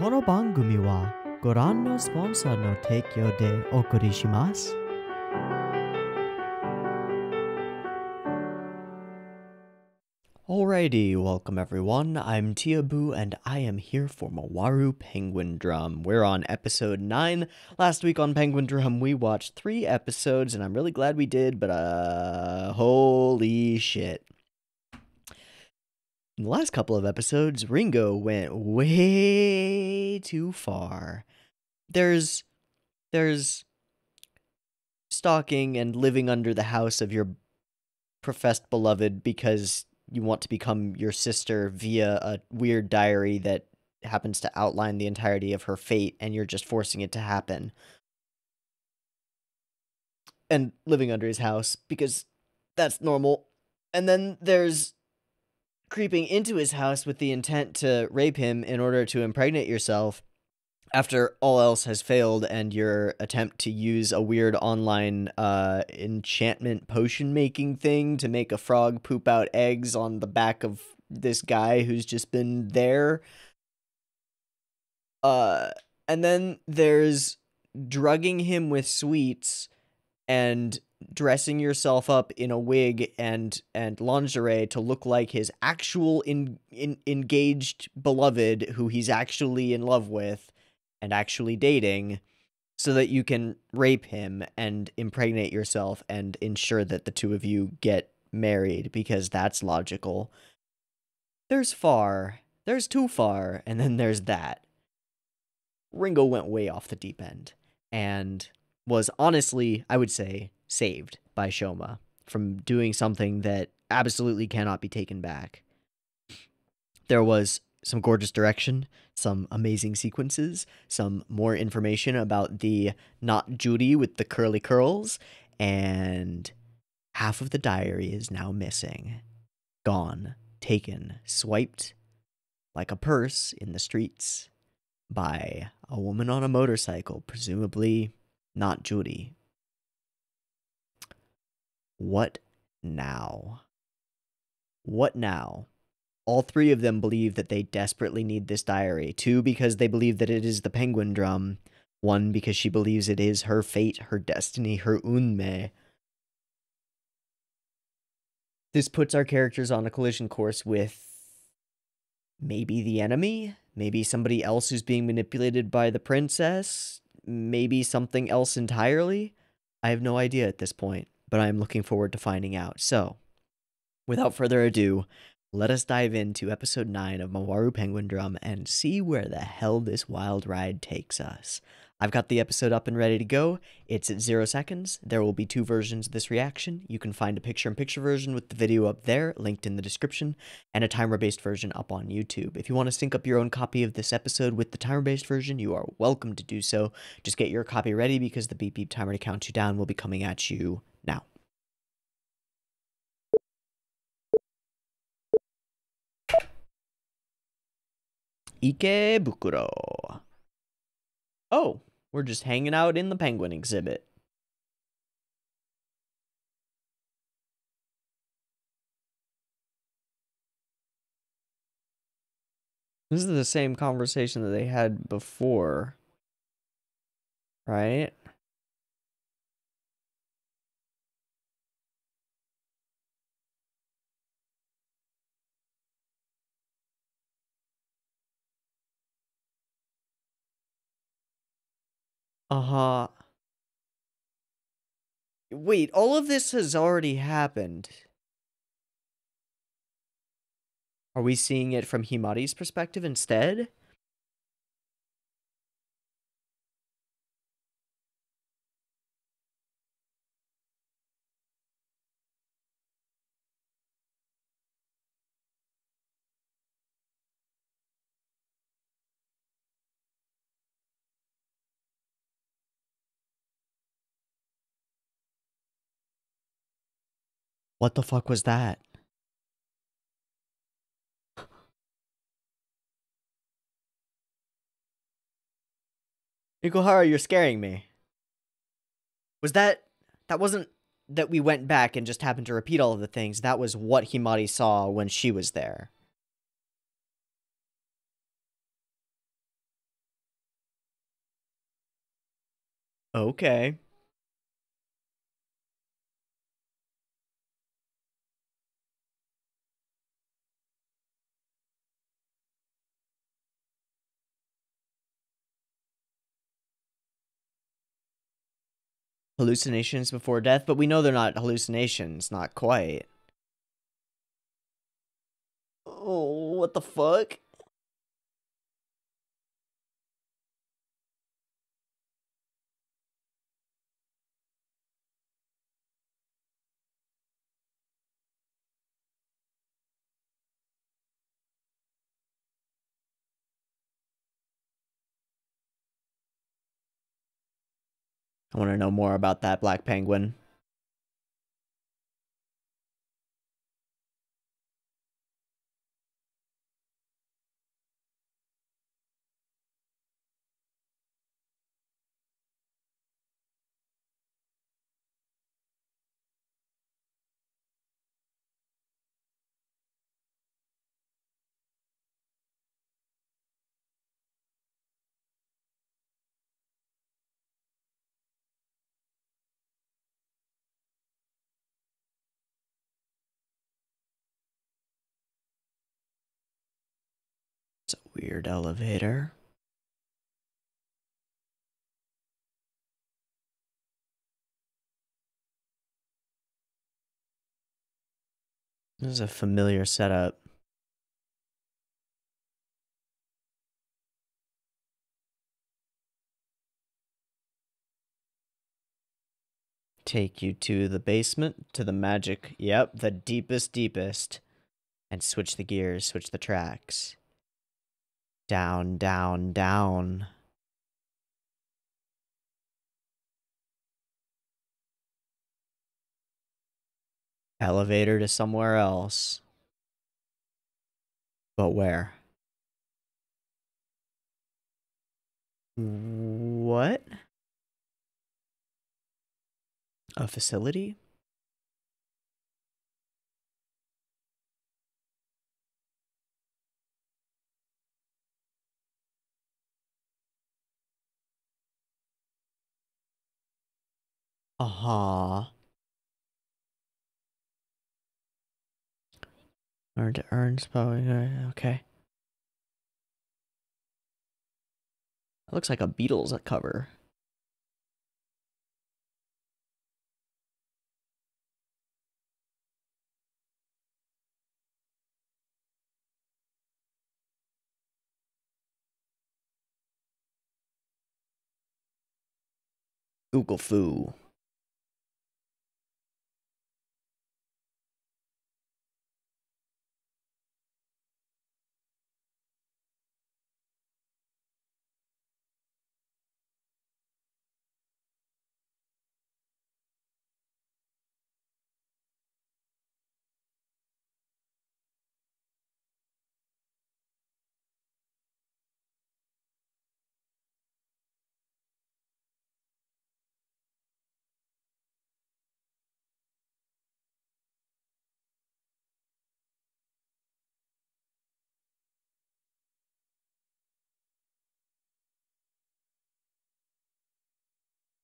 この番組はご覧のスポンサーの提供でお送りします。Alrighty, welcome everyone. I'm Teeaboo and I am here for Mawaru Penguindrum. We're on episode 9. Last week on Penguindrum we watched 3 episodes and I'm really glad we did, but holy shit. In the last couple of episodes, Ringo went way too far. There's stalking and living under the house of your professed beloved because you want to become your sister via a weird diary that happens to outline the entirety of her fate, and you're just forcing it to happen. And living under his house, because that's normal. And then there's creeping into his house with the intent to rape him in order to impregnate yourself after all else has failed and your attempt to use a weird online enchantment potion making thing to make a frog poop out eggs on the back of this guy who's just been there. And then there's drugging him with sweets and dressing yourself up in a wig and lingerie to look like his actual engaged beloved who he's actually in love with and actually dating, so that you can rape him and impregnate yourself and ensure that the two of you get married, because that's logical. There's too far, and then there's that. Ringo went way off the deep end, and was honestly, I would say, saved by Shoma from doing something that absolutely cannot be taken back. There was some gorgeous direction, some amazing sequences, some more information about the not Judy with the curly curls, and half of the diary is now missing. Gone, taken, swiped like a purse in the streets by a woman on a motorcycle, presumably not Judy. What now? What now? All 3 of them believe that they desperately need this diary. 2, because they believe that it is the Penguindrum. 1, because she believes it is her fate, her destiny, her unme. This puts our characters on a collision course with maybe the enemy, maybe somebody else who's being manipulated by the princess, maybe something else entirely. I have no idea at this point, but I am looking forward to finding out. So, without further ado, let us dive into episode 9 of Mawaru Penguindrum and see where the hell this wild ride takes us. I've got the episode up and ready to go. It's at 0 seconds. There will be 2 versions of this reaction. You can find a picture-in-picture version with the video up there, linked in the description, and a timer-based version up on YouTube. If you want to sync up your own copy of this episode with the timer-based version, you are welcome to do so. Just get your copy ready because the beep beep timer to count you down will be coming at you now. Ikebukuro. Oh, we're just hanging out in the penguin exhibit. This is the same conversation that they had before, right? Uh-huh. Wait, all of this has already happened. Are we seeing it from Himari's perspective instead? What the fuck was that? Ikuhara, you're scaring me. Was that wasn't that we went back and just happened to repeat all of the things. That was what Himari saw when she was there. Okay. Hallucinations before death, but we know they're not hallucinations, not quite. Oh, what the fuck? I want to know more about that black penguin. It's a weird elevator. This is a familiar setup. Take you to the basement, to the magic. Yep, the deepest. And switch the gears, switch the tracks. Down, down, down. Elevator to somewhere else. But where? What? A facility? Uh-huh. Earn to earn spell. Okay. That looks like a Beatles cover. Google Foo.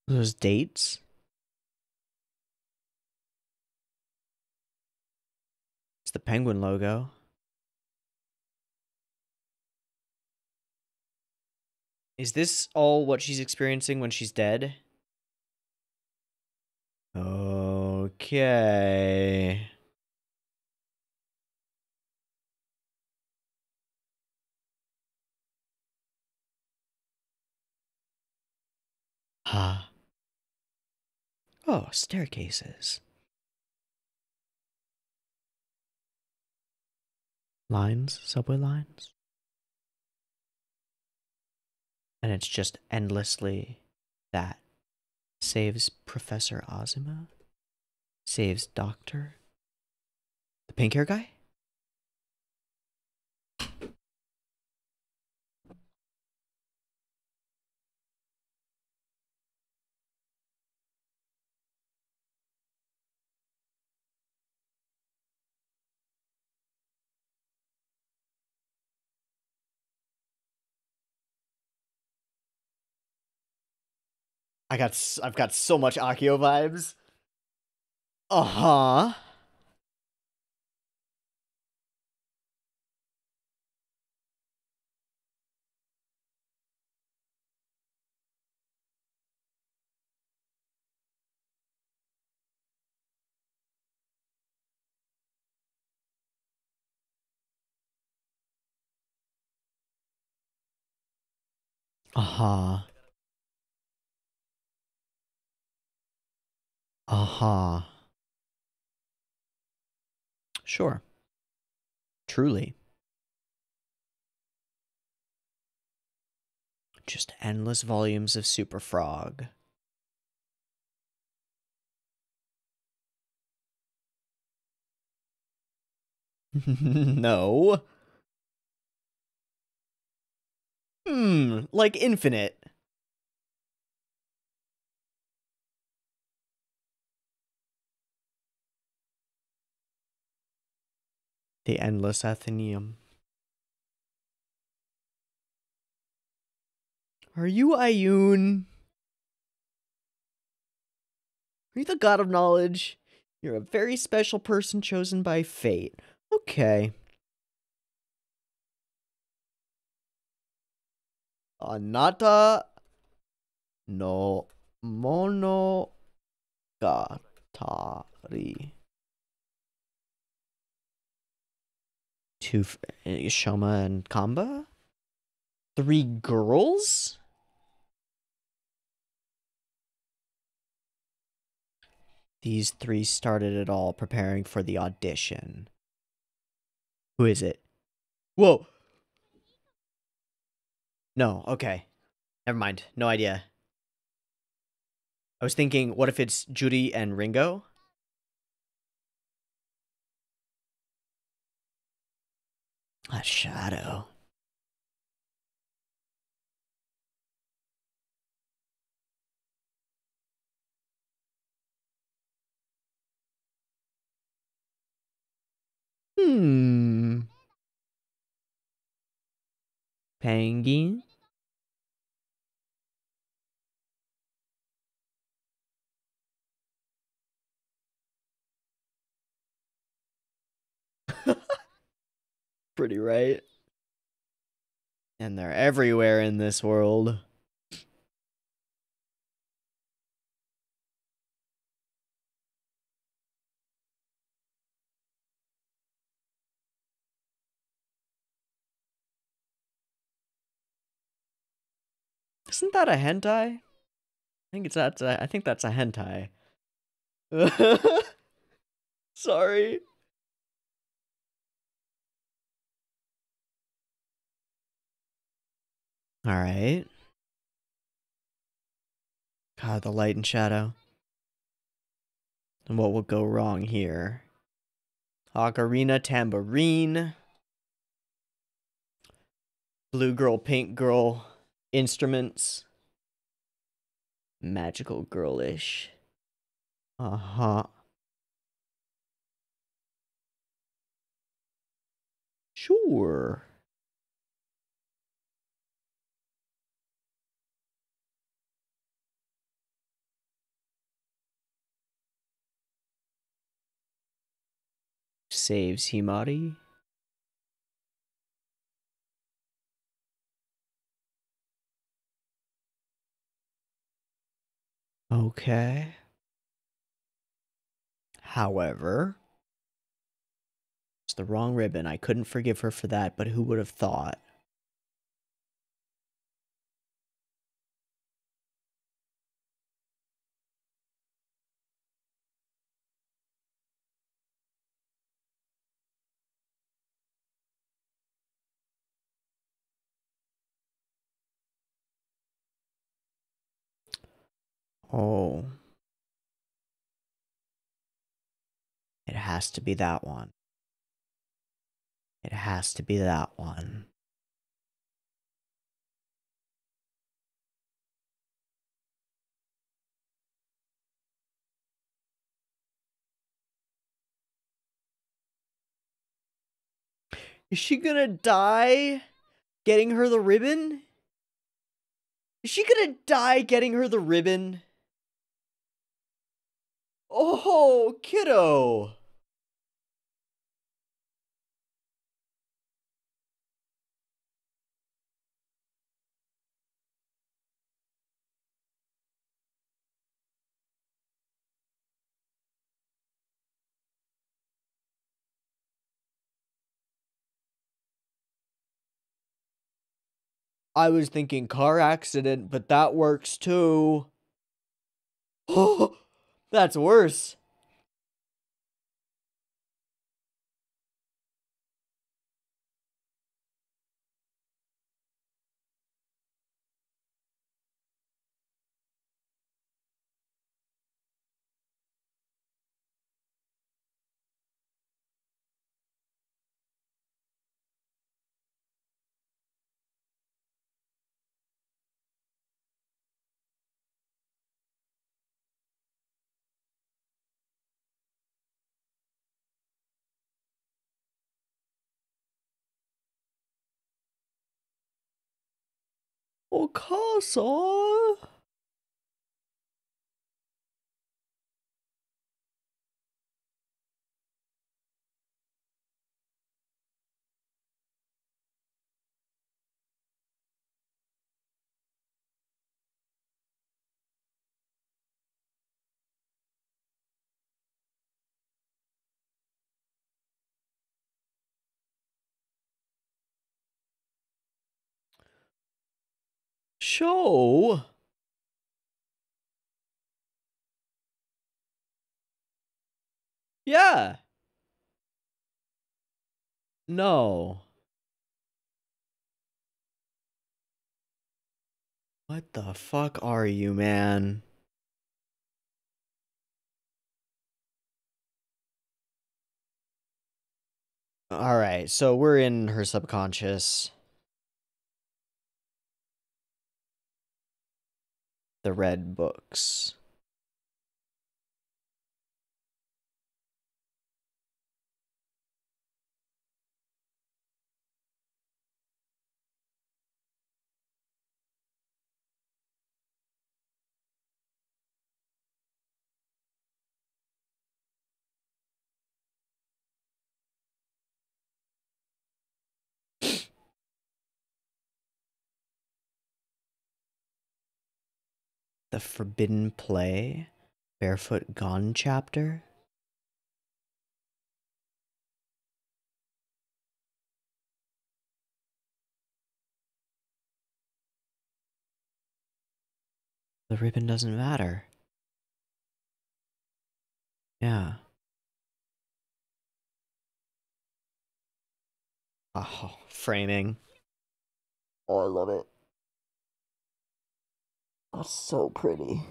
Those dates? It's the penguin logo. Is this all what she's experiencing when she's dead? Okay. Huh. Oh, staircases. Lines? Subway lines? And it's just endlessly that. Saves Professor Ozima? Saves Doctor? The pink hair guy? I've got so much Akio vibes. Uh-huh. Uh-huh. Uh-huh. Sure. Truly. Just endless volumes of Super Frog. No. Like infinite. The endless Athenaeum. Are you Ioun? Are you the god of knowledge? You're a very special person chosen by fate. Okay. Anata no monogatari. Two, Shoma and Kamba? 3 girls? These 3 started it all preparing for the audition. Who is it? Whoa! No, okay. Never mind. No idea. I was thinking, what if it's Judy and Ringo? A shadow. Penguin? Pretty right. And they're everywhere in this world. Isn't that a hentai? I think that's a hentai. Sorry. All right. God, the light and shadow. And what would go wrong here? Ocarina, tambourine. Blue girl, pink girl. Instruments. Magical girlish. Uh-huh. Sure. Saves Himari. Okay. However, it's the wrong ribbon. I couldn't forgive her for that, but who would have thought? Oh. It has to be that one. It has to be that one. Is she gonna die getting her the ribbon? Is she gonna die getting her the ribbon? Oh, kiddo. I was thinking car accident, but that works too. Oh, that's worse. Oh, Casa. Show. Yeah. No. What the fuck are you, man? Alright, so we're in her subconscious. The red books. The Forbidden Play? Barefoot Gone chapter? The ribbon doesn't matter. Yeah. Oh, framing. Oh, I love it. That's so pretty.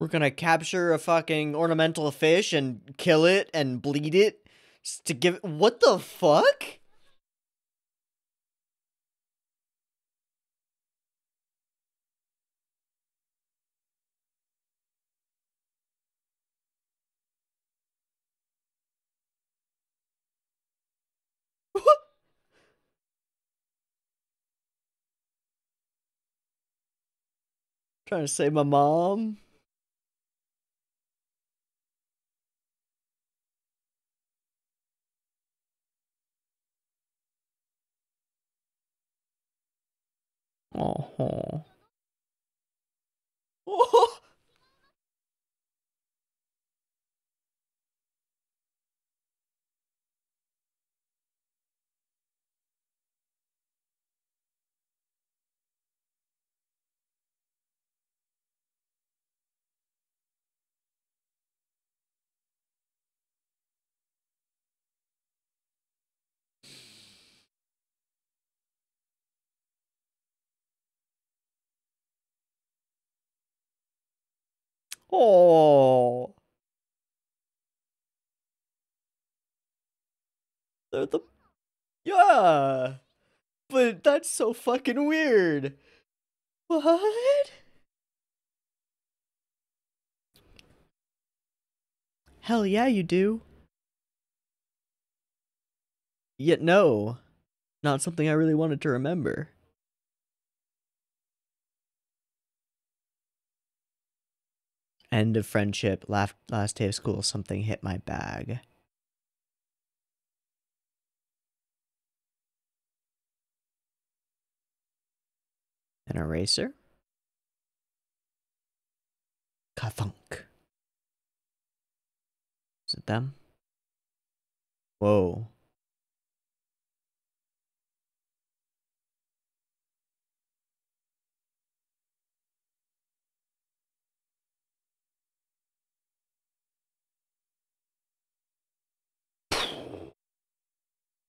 We're gonna capture a fucking ornamental fish and kill it and bleed it to give it. What the fuck? Trying to save my mom. Oh. Oh. They're the yeah. But that's so fucking weird. What? Hell yeah, you do. Yet no, not something I really wanted to remember. End of friendship, last day of school, something hit my bag. An eraser? Kathunk. Is it them? Whoa.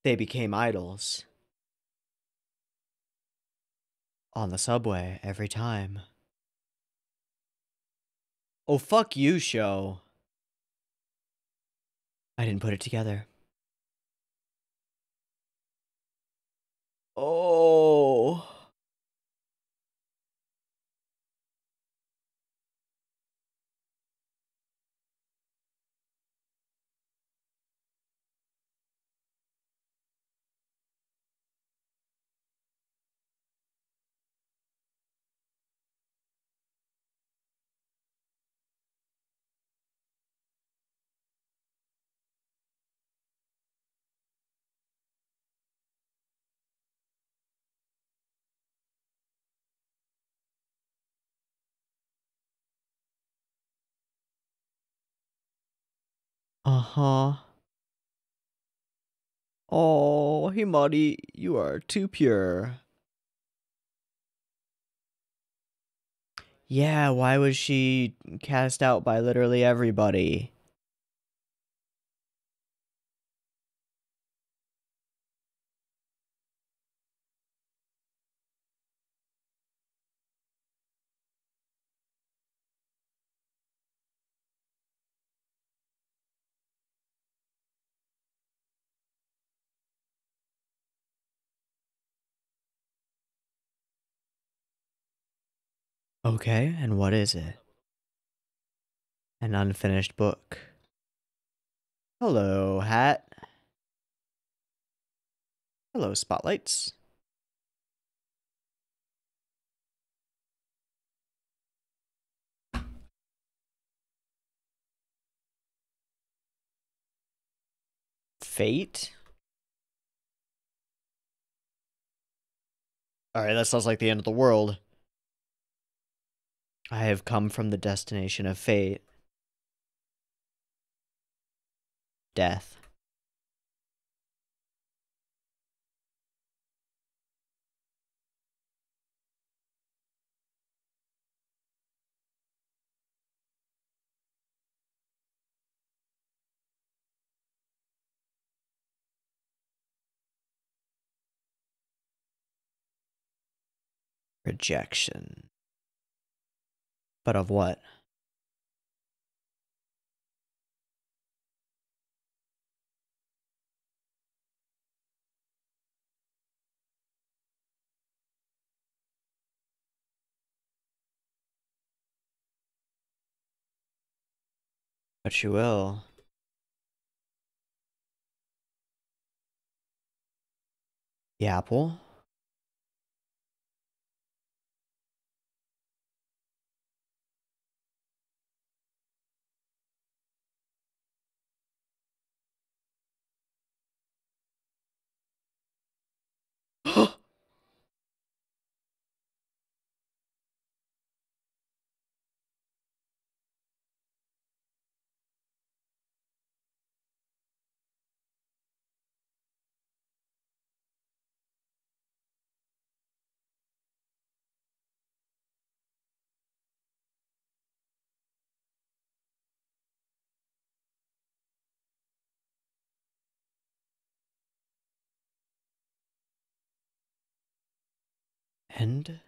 They became idols. On the subway, every time. Oh, fuck you, show. I didn't put it together. Oh. Uh-huh. Oh, Himari, you are too pure. Yeah, why was she cast out by literally everybody? Okay, and what is it? An unfinished book. Hello, hat. Hello, spotlights. Fate? Alright, that sounds like the end of the world. I have come from the destination of fate. Death. Rejection. But of what? But you will. The apple? And?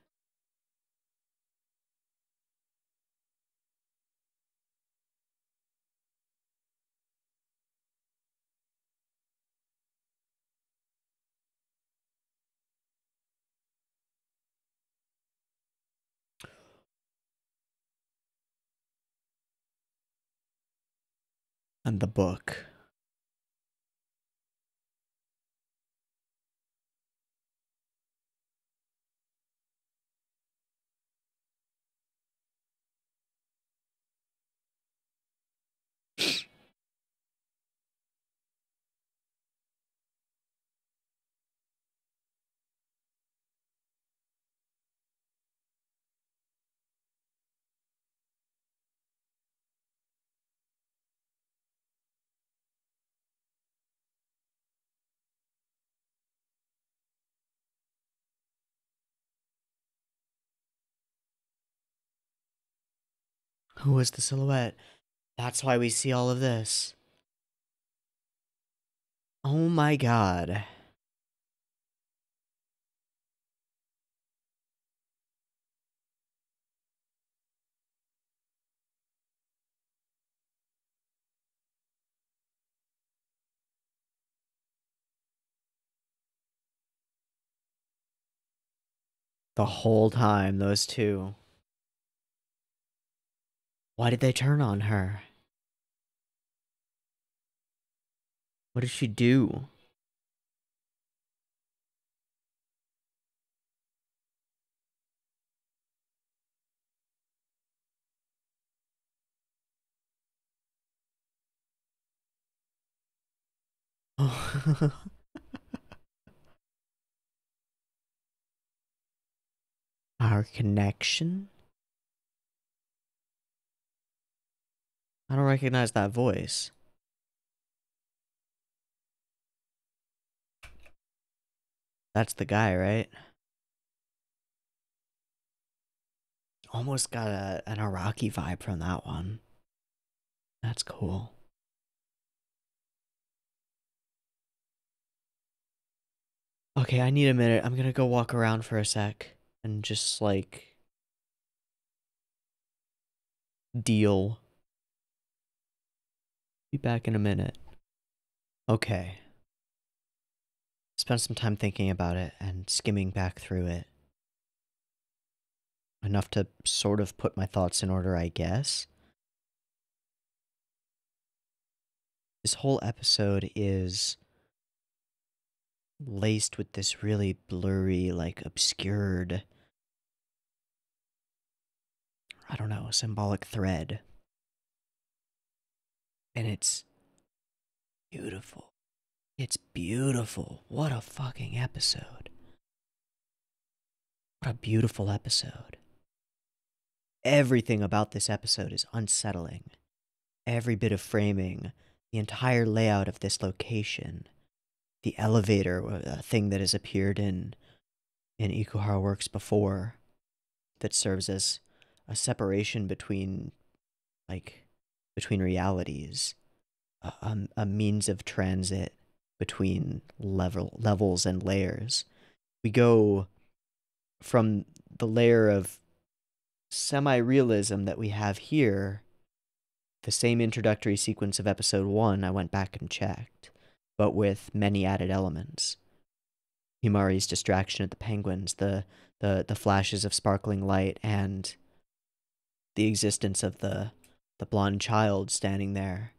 And the book. Who is the silhouette? That's why we see all of this. Oh my god. The whole time, those two. Why did they turn on her? What did she do? Oh. Our connection? I don't recognize that voice. That's the guy, right? Almost got an Iraqi vibe from that one. That's cool. Okay, I need a minute. I'm gonna go walk around for a sec and just, like, deal. Be back in a minute. Okay. Spent some time thinking about it and skimming back through it. Enough to sort of put my thoughts in order, I guess. This whole episode is laced with this really blurry, like, obscured, I don't know, symbolic thread. And it's beautiful. It's beautiful. What a fucking episode. What a beautiful episode. Everything about this episode is unsettling. Every bit of framing, the entire layout of this location, the elevator, a thing that has appeared in Ikuhara Works before, that serves as a separation between realities, a means of transit between levels and layers. We go from the layer of semi-realism that we have here, the same introductory sequence of episode 1, I went back and checked, but with many added elements. Himari's distraction at the penguins, the flashes of sparkling light, and the existence of the blonde child standing there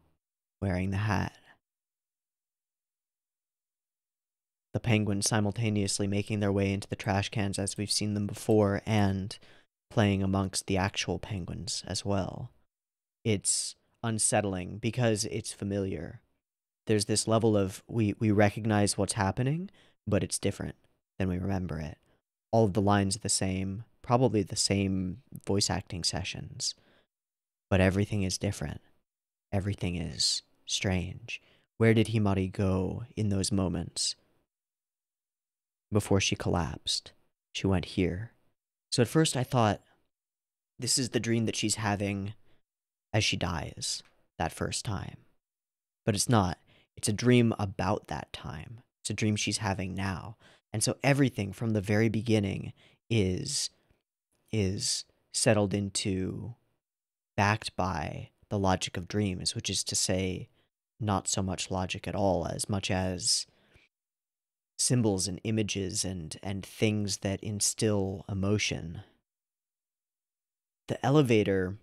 wearing the hat. The penguins simultaneously making their way into the trash cans as we've seen them before, and playing amongst the actual penguins as well. It's unsettling because it's familiar. There's this level of we recognize what's happening, but it's different than we remember it. All of the lines are the same, probably the same voice acting sessions, but everything is different. Everything is strange. Where did Himari go in those moments? Before she collapsed, she went here. So at first I thought, this is the dream that she's having as she dies that first time. But it's not. It's a dream about that time. It's a dream she's having now. And so everything from the very beginning is settled into, backed by the logic of dreams, which is to say, not so much logic at all, as much as symbols and images and things that instill emotion. The elevator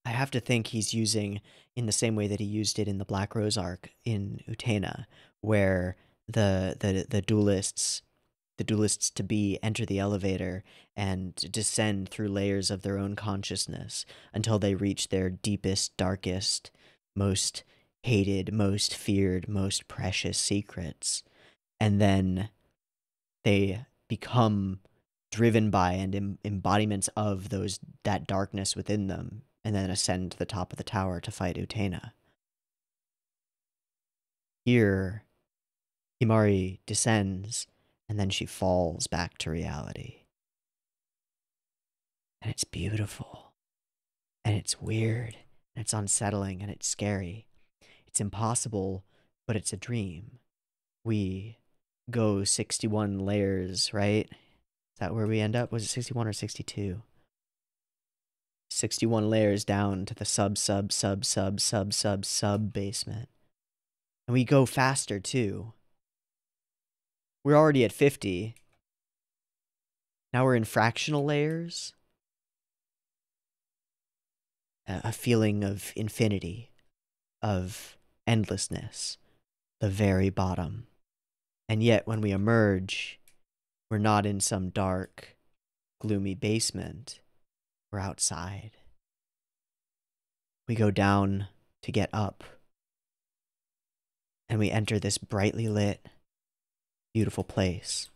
I have to think he's using in the same way that he used it in the Black Rose arc in Utena, where the duelists to be enter the elevator and descend through layers of their own consciousness until they reach their deepest, darkest, most hated, most feared, most precious secrets. And then they become driven by and embodiments of that darkness within them, and then ascend to the top of the tower to fight Utena. Here, Himari descends, and then she falls back to reality. And it's beautiful. And it's weird. And it's unsettling, and it's scary. It's impossible, but it's a dream. We go 61 layers, right? Is that where we end up? Was it 61 or 62? 61 layers down to the sub basement. And we go faster, too. We're already at 50. Now we're in fractional layers. A feeling of infinity, of endlessness, the very bottom. And yet, when we emerge, we're not in some dark, gloomy basement. We're outside. We go down to get up. And we enter this brightly lit, beautiful place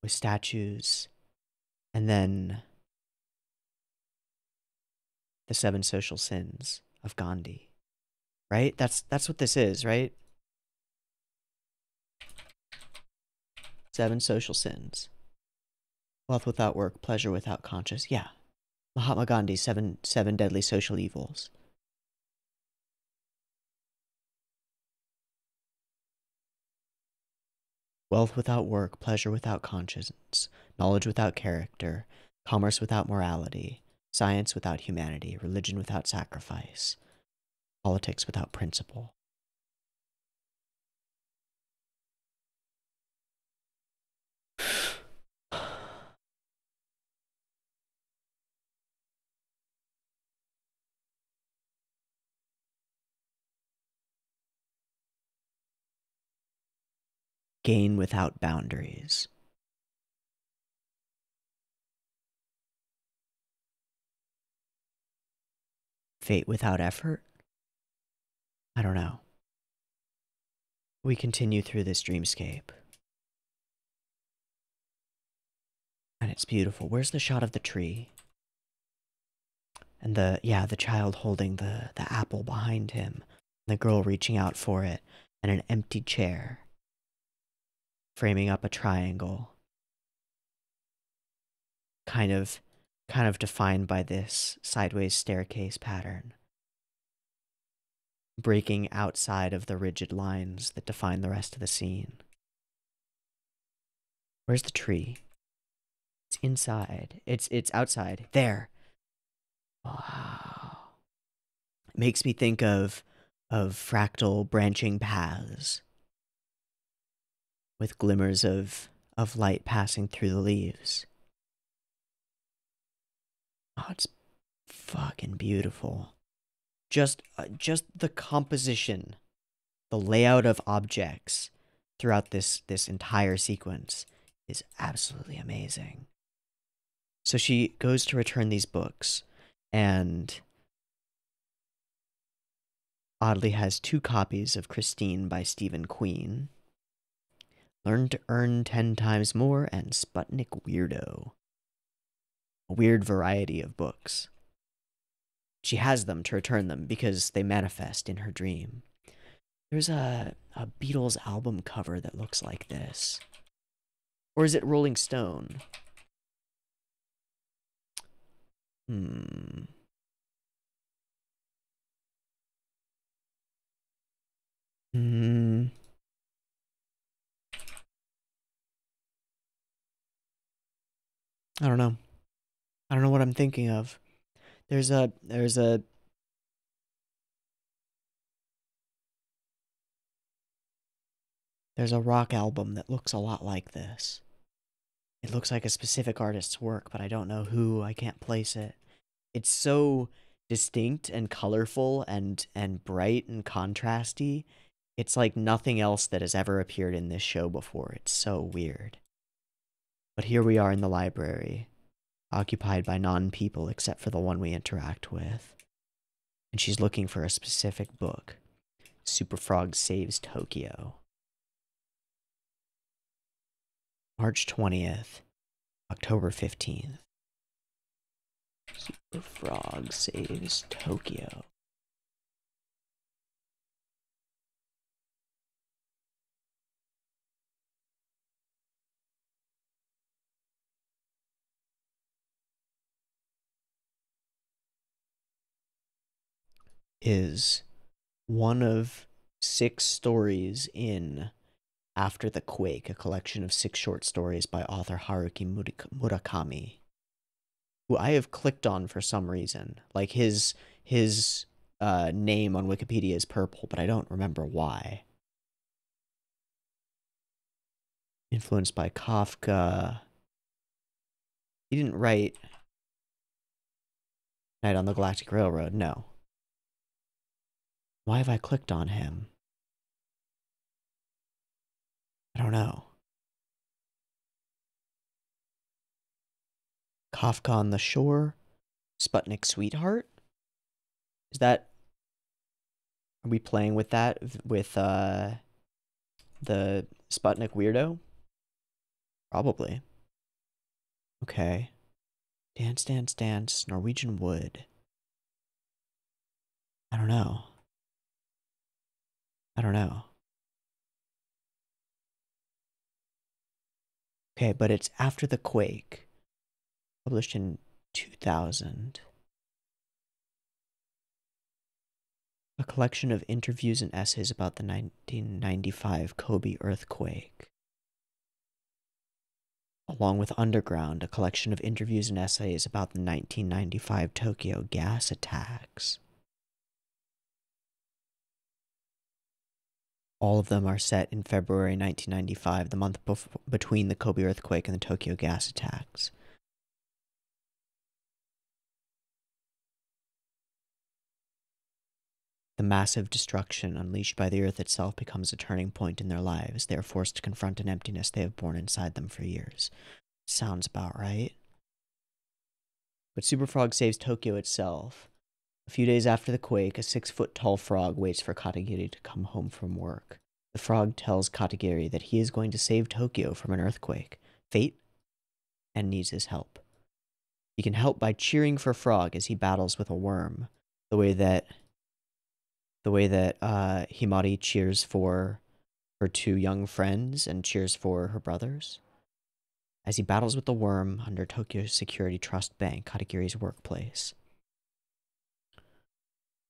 with statues, and then the 7 social sins of Gandhi. Right? That's what this is, right? 7 social sins. Wealth without work, pleasure without conscience. Yeah. Mahatma Gandhi's seven deadly social evils. Wealth without work, pleasure without conscience, knowledge without character, commerce without morality, science without humanity, religion without sacrifice, politics without principle. Gain without boundaries. Fate without effort? I don't know. We continue through this dreamscape. And it's beautiful. Where's the shot of the tree? And the child holding the apple behind him. The girl reaching out for it. And an empty chair. Framing up a triangle. Kind of defined by this sideways staircase pattern. Breaking outside of the rigid lines that define the rest of the scene. Where's the tree? It's inside. It's outside. There. Wow. It makes me think of fractal branching paths with glimmers of light passing through the leaves. Oh, it's fucking beautiful. Just the composition, the layout of objects throughout this entire sequence is absolutely amazing. So she goes to return these books, and oddly has 2 copies of Christine by Stephen Queen. Learn to Earn 10 Times More, and Sputnik Weirdo. A weird variety of books. She has them to return them because they manifest in her dream. There's a Beatles album cover that looks like this. Or is it Rolling Stone? I don't know. I don't know what I'm thinking of. There's a rock album that looks a lot like this. It looks like a specific artist's work, but I don't know who. I can't place it. it's so distinct and colorful and bright and contrasty. It's like nothing else that has ever appeared in this show before. It's so weird. But here we are in the library, occupied by non-people except for the one we interact with. And she's looking for a specific book. Super Frog Saves Tokyo. March 20th, October 15th. Super Frog Saves Tokyo. Is one of 6 stories in After the Quake, a collection of 6 short stories by author Haruki Murakami, who I have clicked on for some reason. Like his name on Wikipedia is purple, but I don't remember why. Influenced by Kafka. He didn't write Night on the Galactic Railroad, no. Why have I clicked on him? I don't know. Kafka on the Shore? Sputnik Sweetheart? Is that... Are we playing with that? With, the Sputnik Weirdo? Probably. Okay. Dance, Dance, Dance, Norwegian Wood. I don't know. I don't know. Okay, but it's After the Quake. Published in 2000. A collection of interviews and essays about the 1995 Kobe earthquake. Along with Underground, a collection of interviews and essays about the 1995 Tokyo gas attacks. All of them are set in February 1995, the month between the Kobe earthquake and the Tokyo gas attacks. The massive destruction unleashed by the Earth itself becomes a turning point in their lives. They are forced to confront an emptiness they have borne inside them for years. Sounds about right. But Super Frog Saves Tokyo itself. A few days after the quake, a 6-foot-tall frog waits for Katagiri to come home from work. The frog tells Katagiri that he is going to save Tokyo from an earthquake, fate, and needs his help. He can help by cheering for Frog as he battles with a worm, the way that Himari cheers for her 2 young friends and cheers for her brothers. As he battles with the worm under Tokyo Security Trust Bank, Katagiri's workplace.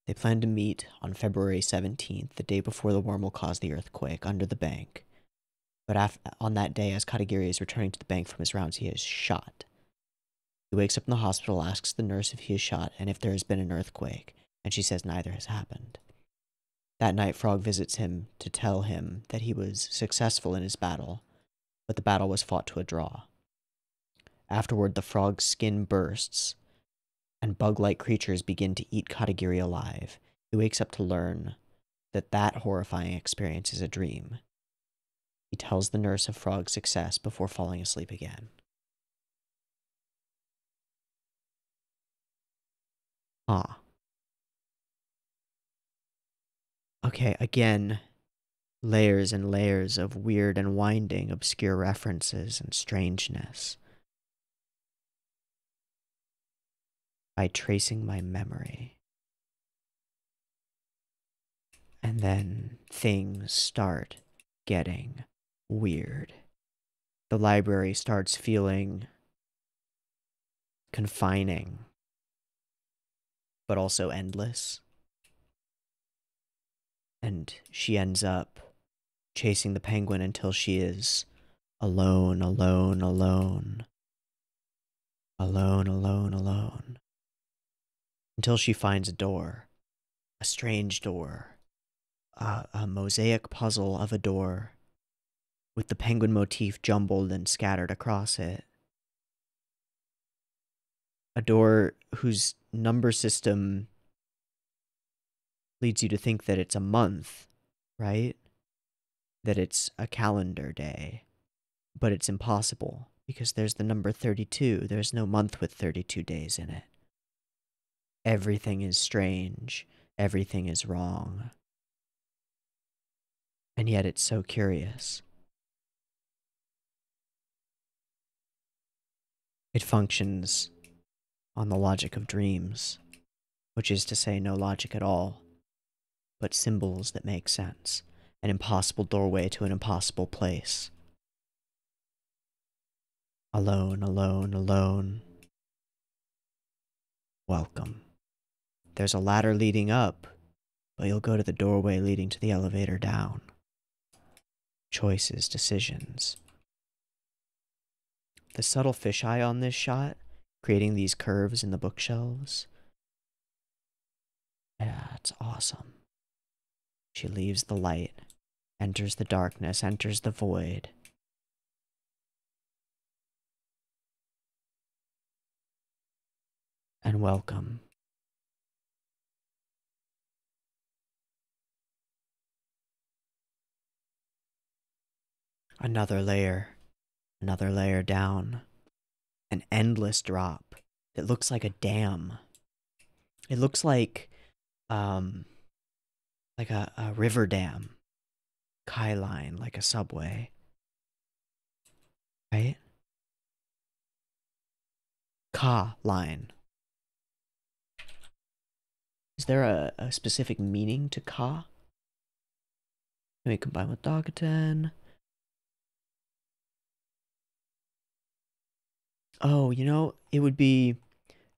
They plan to meet on February 17th, the day before the worm will cause the earthquake, under the bank. But on that day, as Katagiri is returning to the bank from his rounds, he is shot. He wakes up in the hospital, asks the nurse if he is shot and if there has been an earthquake, and she says neither has happened. That night, Frog visits him to tell him that he was successful in his battle, but the battle was fought to a draw. Afterward, the frog's skin bursts, and bug-like creatures begin to eat Katagiri alive. He wakes up to learn that that horrifying experience is a dream. He tells the nurse of Frog's success before falling asleep again. Ah. Okay, again, layers and layers of weird and winding, obscure references and strangeness. By tracing my memory. And then things start getting weird. The library starts feeling confining, but also endless. And she ends up chasing the penguin until she is alone, alone, alone. Alone, alone, alone. Until she finds a door. A strange door. A mosaic puzzle of a door with the penguin motif jumbled and scattered across it. A door whose number system leads you to think that it's a month, right? That it's a calendar day. But it's impossible, because there's the number 32. There's no month with 32 days in it. Everything is strange. Everything is wrong. And yet it's so curious. It functions on the logic of dreams, which is to say no logic at all, but symbols that make sense. An impossible doorway to an impossible place. Alone, alone, alone. Welcome. There's a ladder leading up, but you'll go to the doorway leading to the elevator down. Choices, decisions. The subtle fisheye on this shot, creating these curves in the bookshelves. Yeah, it's awesome. She leaves the light, enters the darkness, enters the void. And welcome. Another layer down. An endless drop that looks like a dam. It looks like a river dam. Kai line, like a subway. Right? Ka line. Is there a specific meaning to ka? Can we combine with Dogaten? Oh, you know, it would be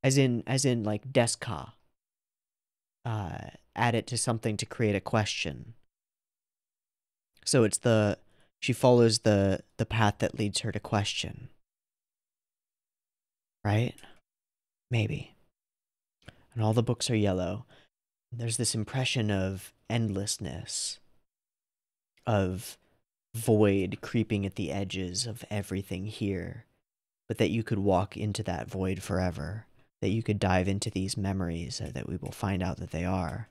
as in like deska. Add it to something to create a question. So it's she follows the path that leads her to question. Right? Maybe. And all the books are yellow. There's this impression of endlessness, of void creeping at the edges of everything here, but that you could walk into that void forever, that you could dive into these memories, that we will find out that they are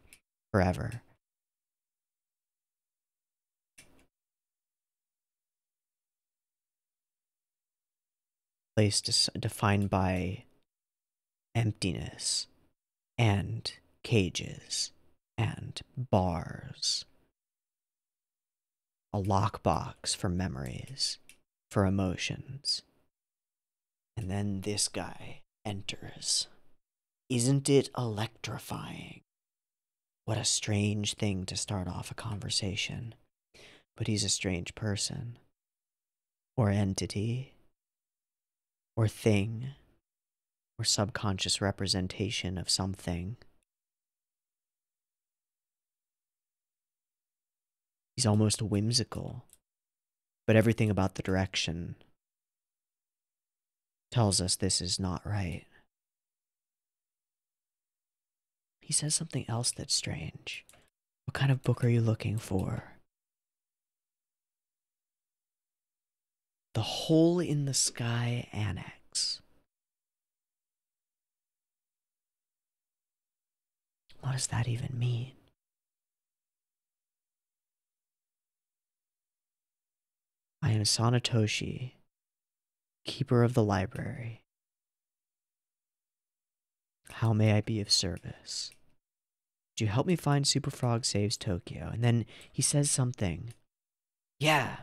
forever. Place defined by emptiness and cages and bars. A lockbox for memories, for emotions. And then this guy enters. Isn't it electrifying? What a strange thing to start off a conversation. But he's a strange person. Or entity. Or thing. Or subconscious representation of something. He's almost whimsical. But everything about the direction tells us this is not right. He says something else that's strange. What kind of book are you looking for? The Hole in the Sky Annex. What does that even mean? I am Sanatoshi, keeper of the library. How may I be of service? Could you help me find Super Frog Saves Tokyo? And then he says something. Yeah.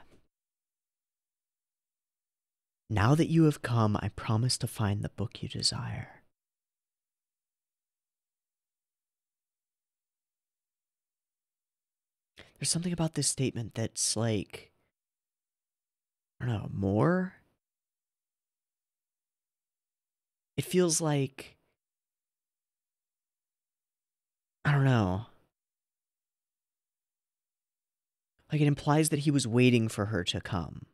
Now that you have come, I promise to find the book you desire. There's something about this statement that's like, I don't know, more? It feels like, I don't know. Like it implies that he was waiting for her to come.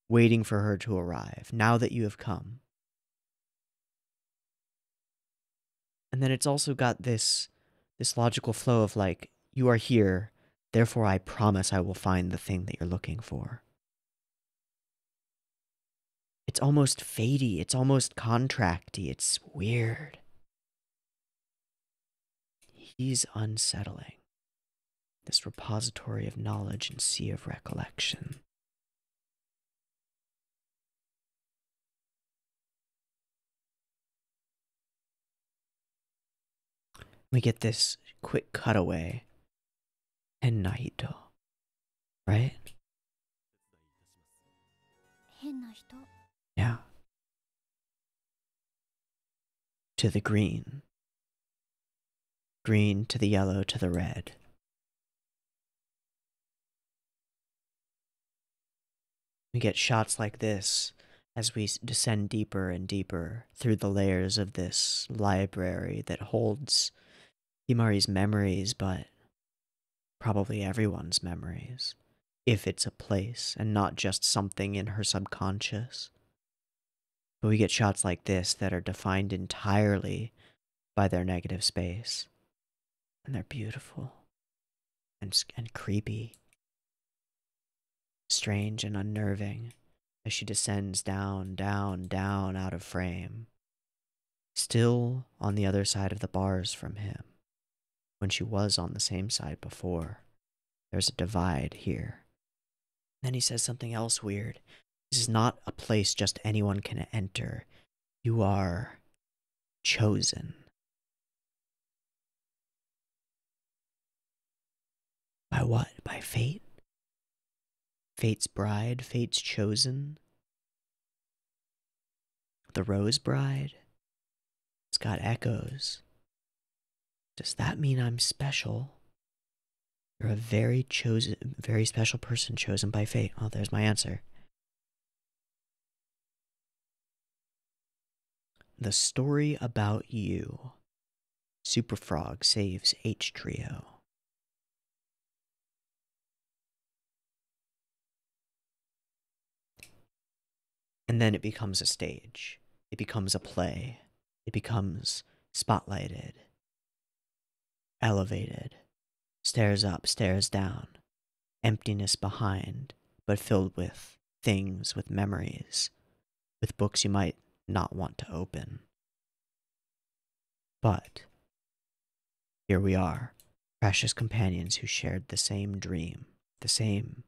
Waiting for her to arrive. Now that you have come. And then it's also got this logical flow of like, you are here, therefore I promise I will find the thing that you're looking for. It's almost fadey. It's almost contracty. It's weird. He's unsettling. This repository of knowledge and sea of recollection. We get this quick cutaway. And Naito. Right? Yeah. To the green. Green to the yellow to the red. We get shots like this as we descend deeper and deeper through the layers of this library that holds Himari's memories, but probably everyone's memories, if it's a place and not just something in her subconscious. But we get shots like this that are defined entirely by their negative space. And they're beautiful and creepy, strange and unnerving as she descends down, down, down out of frame, still on the other side of the bars from him, when she was on the same side before. There's a divide here. Then he says something else weird. This is not a place just anyone can enter. You are chosen. By what? By fate? Fate's bride? Fate's chosen? The Rose Bride? It's got echoes. Does that mean I'm special? You're a very special person chosen by fate. Oh, there's my answer. The story about you. Super Frog saves H Trio. And then it becomes a stage. It becomes a play. It becomes spotlighted, elevated, stairs up, stairs down, emptiness behind, but filled with things, with memories, with books you might not want to open. But here we are, precious companions who shared the same dream, the same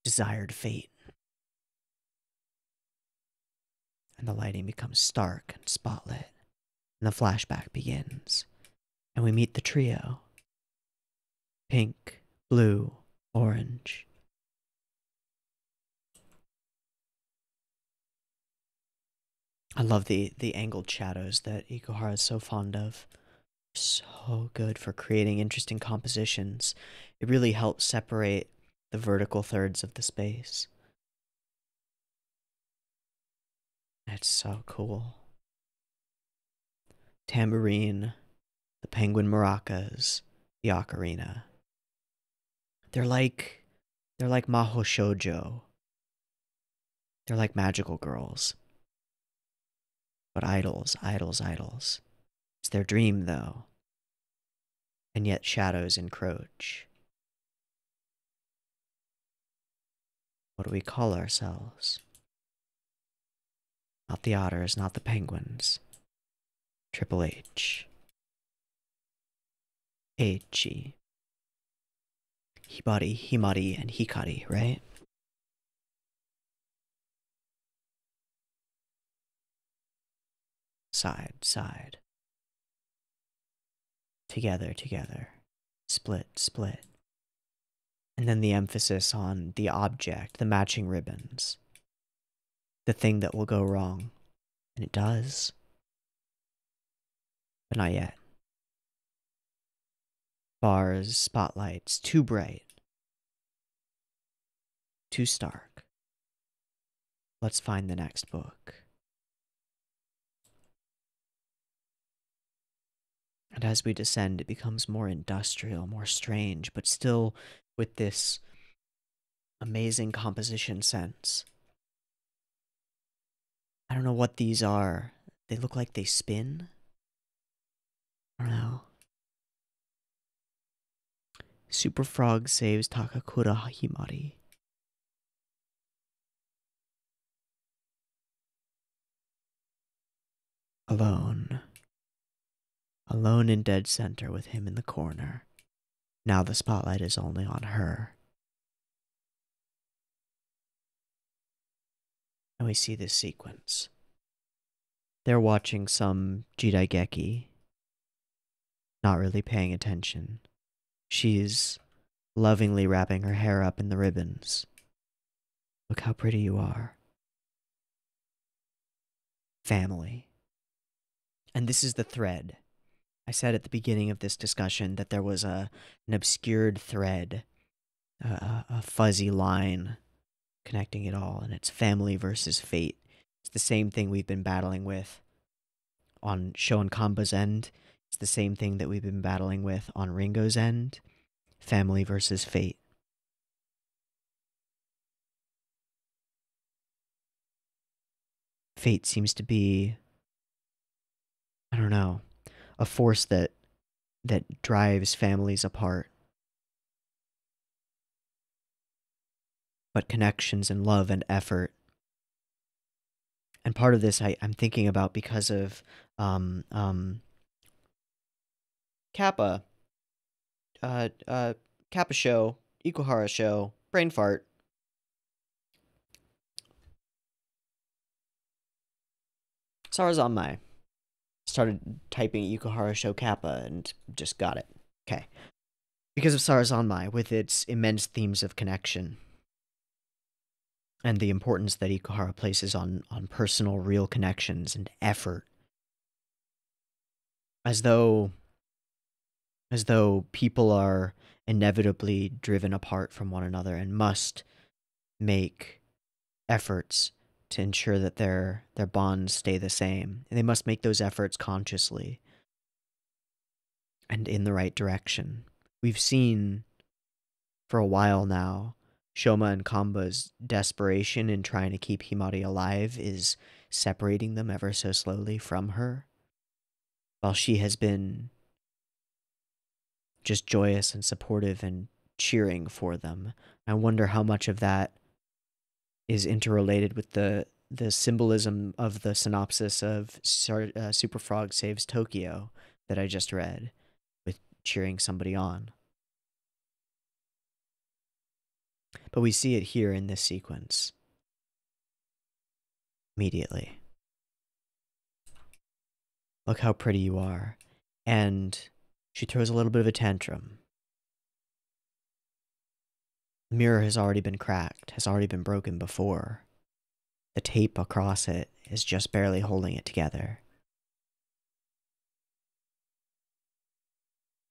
desired fate. And the lighting becomes stark and spotlit, and the flashback begins, and we meet the trio. Pink, blue, orange. I love the angled shadows that Ikuhara is so fond of. So good for creating interesting compositions. It really helps separate the vertical thirds of the space. It's so cool. Tambourine, the penguin maracas, the ocarina. They're like maho shoujo. They're like magical girls. But idols, idols, idols. It's their dream, though. And yet shadows encroach. What do we call ourselves? Not the otters, not the penguins. Triple H. Eichi. Hibari, Himari, and Hikari, right? Side, side. Together, together. Split, split. And then the emphasis on the object, the matching ribbons. The thing that will go wrong. And it does. But not yet. Bars, spotlights, too bright. Too stark. Let's find the next book. And as we descend, it becomes more industrial, more strange, but still with this amazing composition sense. I don't know what these are. They look like they spin. I don't know. Super Frog saves Takakura Himari. Alone. Alone in dead center with him in the corner. Now the spotlight is only on her. And we see this sequence. They're watching some Jidaigeki, not really paying attention. She's lovingly wrapping her hair up in the ribbons. Look how pretty you are. Family. And this is the thread. I said at the beginning of this discussion that there was an obscured thread, a fuzzy line connecting it all, and it's family versus fate. It's the same thing we've been battling with on Shonen Kanba's end. It's the same thing that we've been battling with on Ringo's end. Family versus fate. Fate seems to be, I don't know, a force that drives families apart. But connections and love and effort. And part of this I'm thinking about because of Kappa. Kappa show, Ikuhara show, brain fart. Sarazanmai. Started typing Ikuhara show Kappa and just got it. Okay. Because of Sarazanmai, with its immense themes of connection. And the importance that Ikuhara places on personal, real connections and effort. As though people are inevitably driven apart from one another and must make efforts to ensure that their bonds stay the same. And they must make those efforts consciously and in the right direction. We've seen for a while now Shoma and Kanba's desperation in trying to keep Himari alive is separating them ever so slowly from her, while she has been just joyous and supportive and cheering for them. I wonder how much of that is interrelated with the symbolism of the synopsis of Super Frog Saves Tokyo that I just read, with cheering somebody on. But we see it here in this sequence. Immediately. Look how pretty you are. And she throws a little bit of a tantrum. The mirror has already been cracked, has already been broken before. The tape across it is just barely holding it together.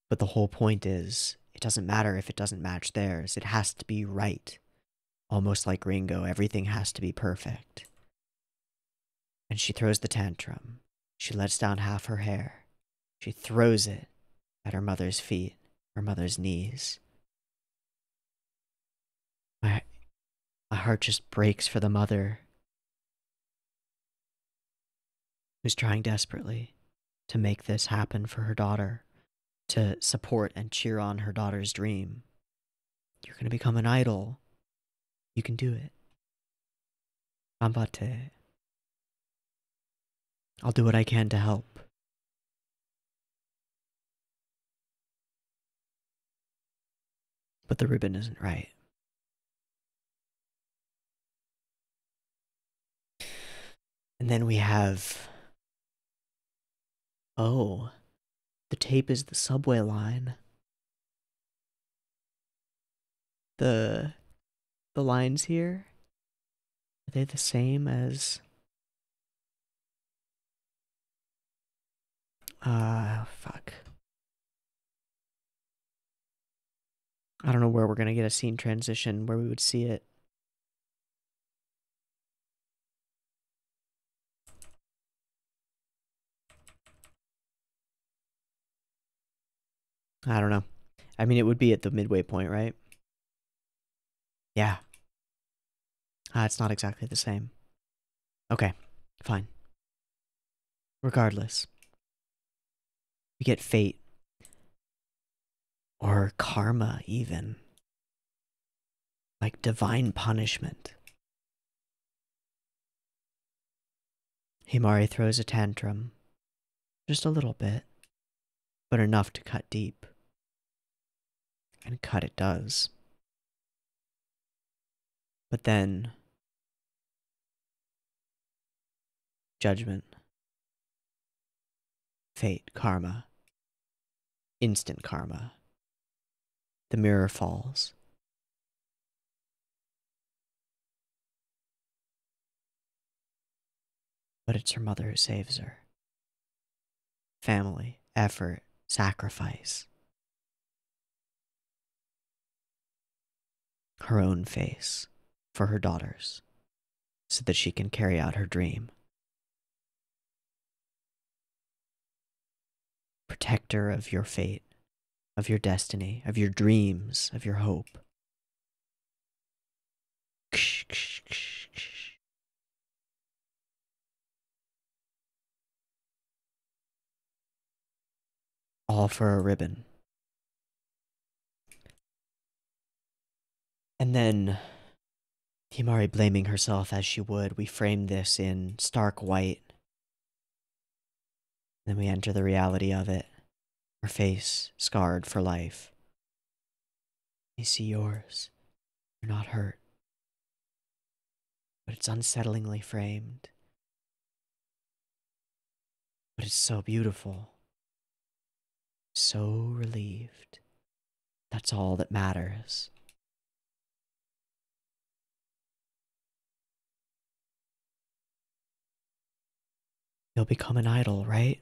But the whole point is, it doesn't matter if it doesn't match theirs. It has to be right. Almost like Ringo, everything has to be perfect. And she throws the tantrum. She lets down half her hair. She throws it at her mother's feet, her mother's knees. My heart just breaks for the mother who's trying desperately to make this happen for her daughter, to support and cheer on her daughter's dream. You're going to become an idol. You can do it. Ganbatte. I'll do what I can to help. But the ribbon isn't right. And then we have... Oh, the tape is the subway line. The lines here, are they the same as... fuck. I don't know where we're gonna get a scene transition where we would see it. I don't know. I mean, it would be at the midway point, right? Yeah. It's not exactly the same. Okay, fine. Regardless. We get fate. Or karma, even. Like divine punishment. Himari throws a tantrum. Just a little bit. But enough to cut deep. And cut it does. But then... judgment. Fate, karma. Instant karma. The mirror falls. But it's her mother who saves her. Family, effort, sacrifice. Her own face for her daughters, so that she can carry out her dream. Protector of your fate, of your destiny, of your dreams, of your hope. All for a ribbon. And then, Himari blaming herself as she would, we frame this in stark white. Then we enter the reality of it. Her face scarred for life. I see yours. You're not hurt. But it's unsettlingly framed. But it's so beautiful. So relieved. That's all that matters. You'll become an idol, right?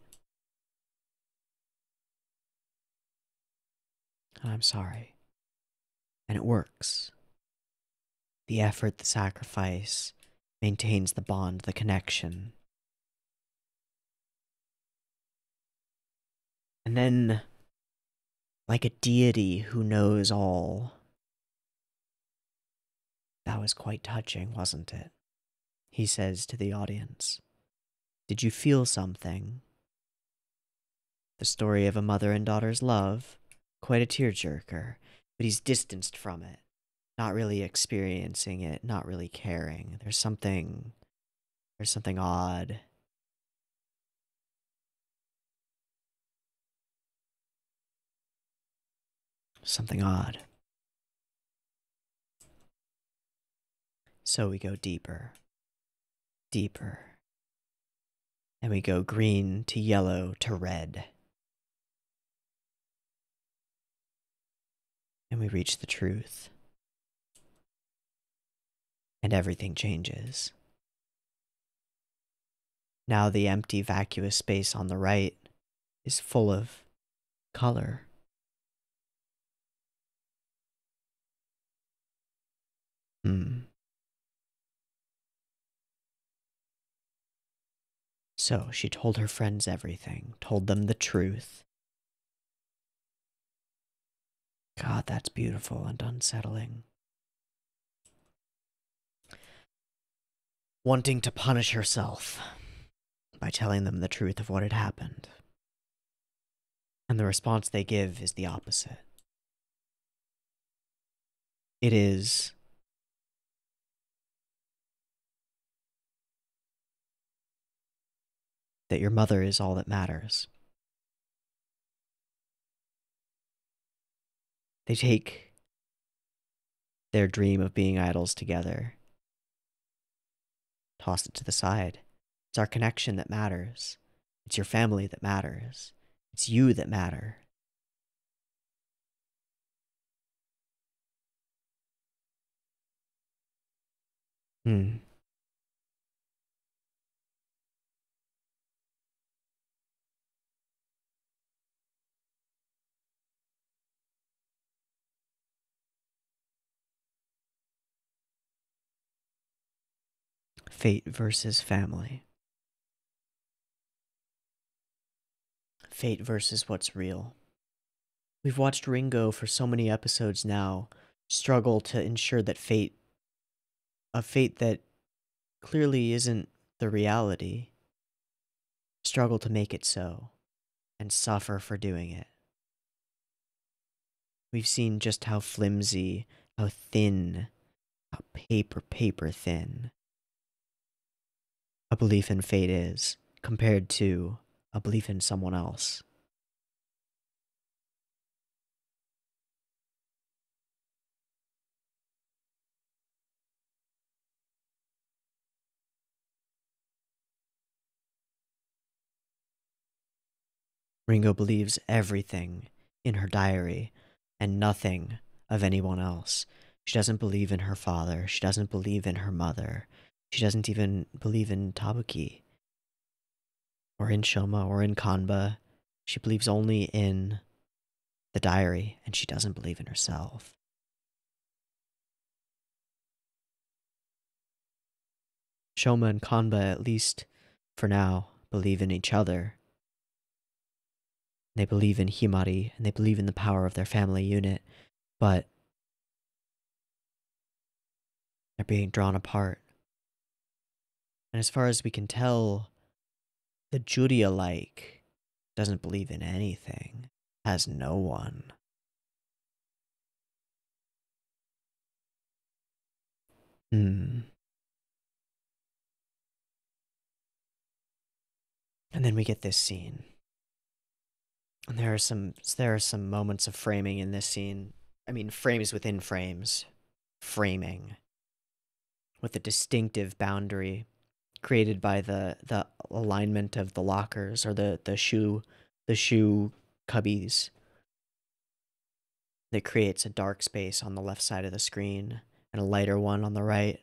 I'm sorry. And it works. The effort, the sacrifice, maintains the bond, the connection. And then, like a deity who knows all. That was quite touching, wasn't it? He says to the audience. Did you feel something? The story of a mother and daughter's love, quite a tearjerker, but he's distanced from it, not really experiencing it, not really caring. There's something odd. Something odd. So we go deeper, deeper. And we go green to yellow to red. And we reach the truth. And everything changes. Now the empty, vacuous space on the right is full of color. So she told her friends everything, told them the truth. God, that's beautiful and unsettling. Wanting to punish herself by telling them the truth of what had happened. And the response they give is the opposite. It is that your mother is all that matters. They take their dream of being idols together, toss it to the side. It's our connection that matters. It's your family that matters. It's you that matter. Fate versus family. Fate versus what's real. We've watched Ringo for so many episodes now struggle to ensure that a fate that clearly isn't the reality, struggle to make it so, and suffer for doing it. We've seen just how flimsy, how thin, how paper thin a belief in fate is compared to a belief in someone else. Ringo believes everything in her diary and nothing of anyone else. She doesn't believe in her father. She doesn't believe in her mother. She doesn't even believe in Tabuki or in Shoma or in Kanba. She believes only in the diary, and she doesn't believe in herself. Shoma and Kanba, at least for now, believe in each other. They believe in Himari, and they believe in the power of their family unit, but they're being drawn apart. And as far as we can tell, the Judia-like doesn't believe in anything, has no one. And then we get this scene. And there are some moments of framing in this scene. I mean, frames within frames. Framing. With a distinctive boundary created by the alignment of the lockers or the shoe cubbies. That creates a dark space on the left side of the screen and a lighter one on the right,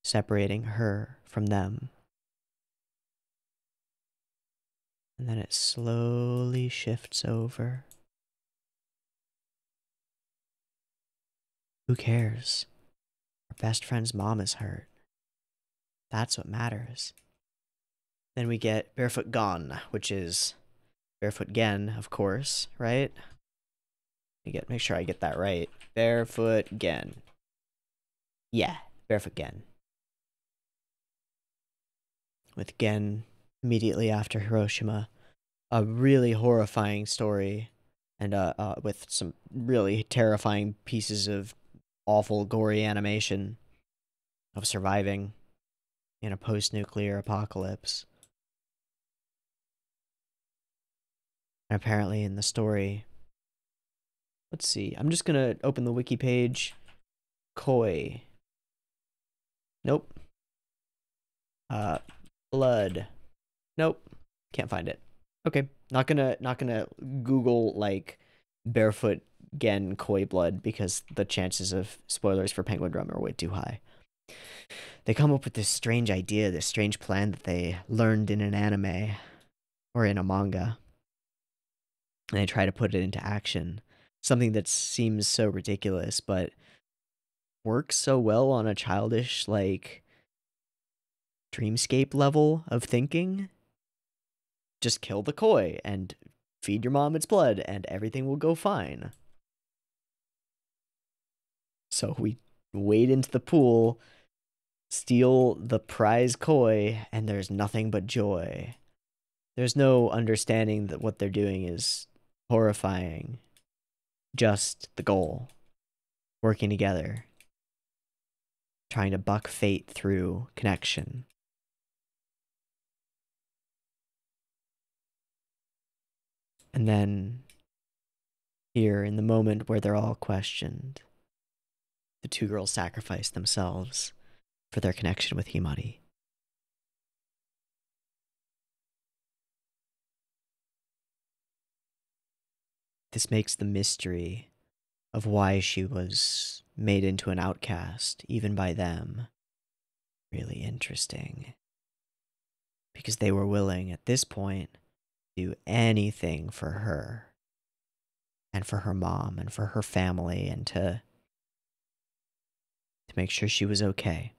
separating her from them. And then it slowly shifts over. Who cares? Our best friend's mom is hurt. That's what matters. Then we get Barefoot Gone, which is Barefoot Gen, of course, right? Make sure I get that right. Barefoot Gen. Yeah, Barefoot Gen. With Gen immediately after Hiroshima. A really horrifying story, and with some really terrifying pieces of awful, gory animation of surviving in a post-nuclear apocalypse. And apparently in the story, let's see, I'm just gonna open the wiki page. Koi. Nope. Blood. Nope. Can't find it. Okay. Not gonna Google like Barefoot Gen Koi blood because the chances of spoilers for Penguindrum are way too high. They come up with this strange idea, this strange plan that they learned in an anime or in a manga. And they try to put it into action. Something that seems so ridiculous, but works so well on a childish, like, dreamscape level of thinking. Just kill the koi and feed your mom its blood and everything will go fine. So we wade into the pool, steal the prize koi, and there's nothing but joy. There's no understanding that what they're doing is horrifying. Just the goal. Working together. Trying to buck fate through connection. And then, here, in the moment where they're all questioned, the two girls sacrifice themselves for their connection with Himari. This makes the mystery of why she was made into an outcast, even by them, really interesting. Because they were willing, at this point, to do anything for her. And for her mom, and for her family, and to make sure she was okay.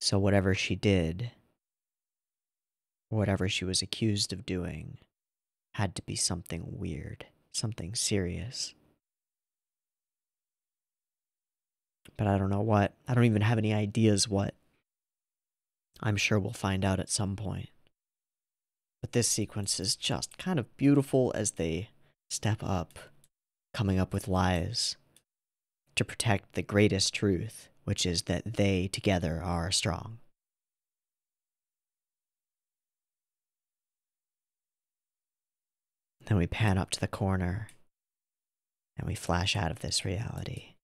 So whatever she did, whatever she was accused of doing, had to be something weird, something serious. But I don't know what. I don't even have any ideas what. I'm sure we'll find out at some point. But this sequence is just kind of beautiful as they step up, coming up with lies to protect the greatest truth, which is that they together are strong. Then we pan up to the corner, and we flash out of this reality.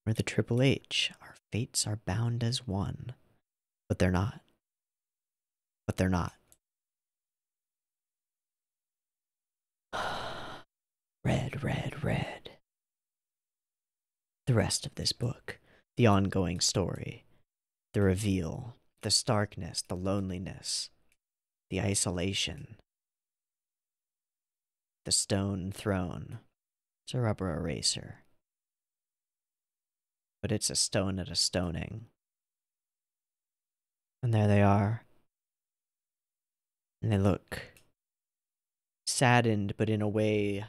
We're the Triple H. Our fates are bound as one. But they're not. But they're not. Red, red, red. The rest of this book, the ongoing story, the reveal, the starkness, the loneliness, the isolation, the stone throne. It's a rubber eraser. But it's a stone at a stoning. And there they are. And they look saddened, but in a way,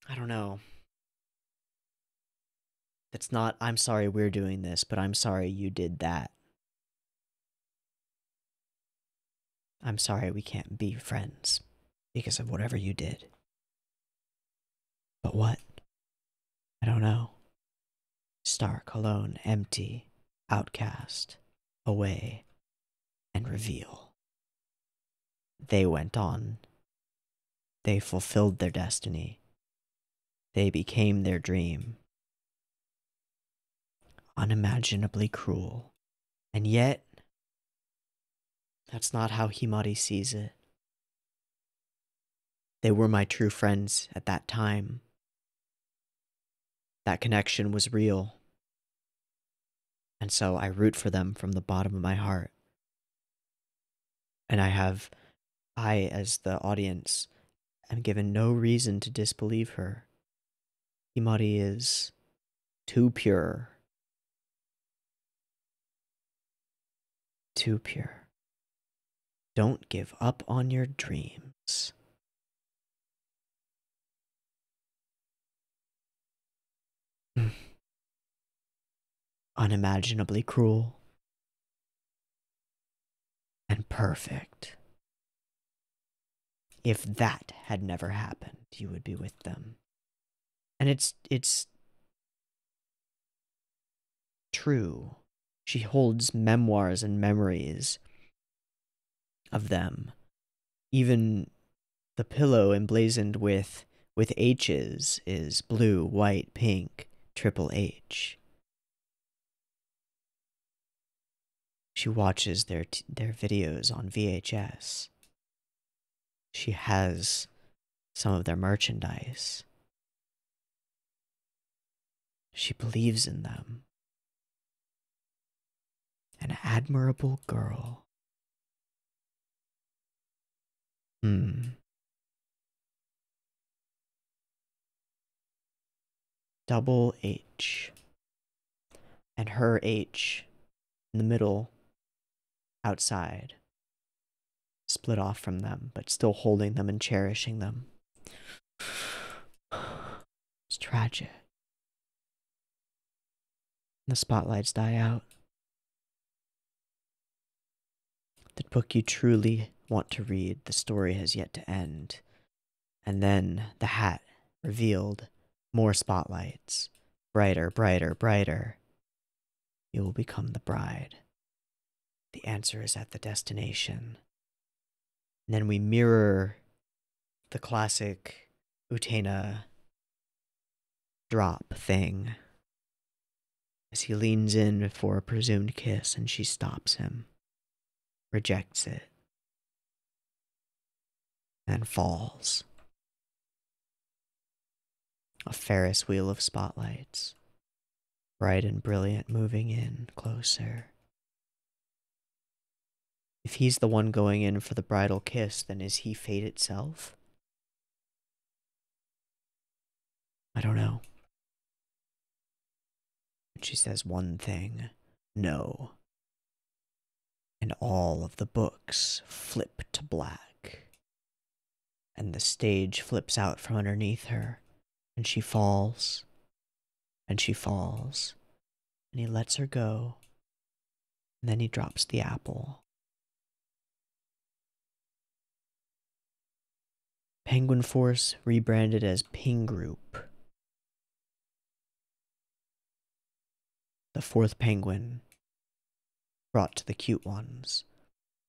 I don't know. It's not, I'm sorry we're doing this, but I'm sorry you did that. I'm sorry we can't be friends because of whatever you did. But what? I don't know. Stark, alone, empty, outcast, away, and reveal. They went on. They fulfilled their destiny. They became their dream. Unimaginably cruel. And yet, that's not how Himari sees it. They were my true friends at that time. That connection was real. And so I root for them from the bottom of my heart. And I, as the audience, am given no reason to disbelieve her. Himari is too pure. Too pure. Don't give up on your dreams. Unimaginably cruel. And perfect. If that had never happened, you would be with them. And it's true. She holds memoirs and memories of them. Even the pillow emblazoned with H's is blue, white, pink, Triple H. She watches their videos on VHS. She has some of their merchandise. She believes in them. An admirable girl. Double H. And her H in the middle, outside. Split off from them, but still holding them and cherishing them. It's tragic. The spotlights die out. The book you truly want to read, the story has yet to end. And then the hat revealed, more spotlights. Brighter, brighter, brighter. You will become the bride. The answer is at the destination. And then we mirror the classic Utena drop thing as he leans in for a presumed kiss and she stops him, rejects it, and falls. A Ferris wheel of spotlights, bright and brilliant, moving in closer. If he's the one going in for the bridal kiss, then is he fate itself? I don't know. She says one thing, no. And all of the books flip to black. And the stage flips out from underneath her. And she falls. And she falls. And he lets her go. And then he drops the apple. Penguin Force rebranded as Ping Group. The fourth penguin brought to the cute ones.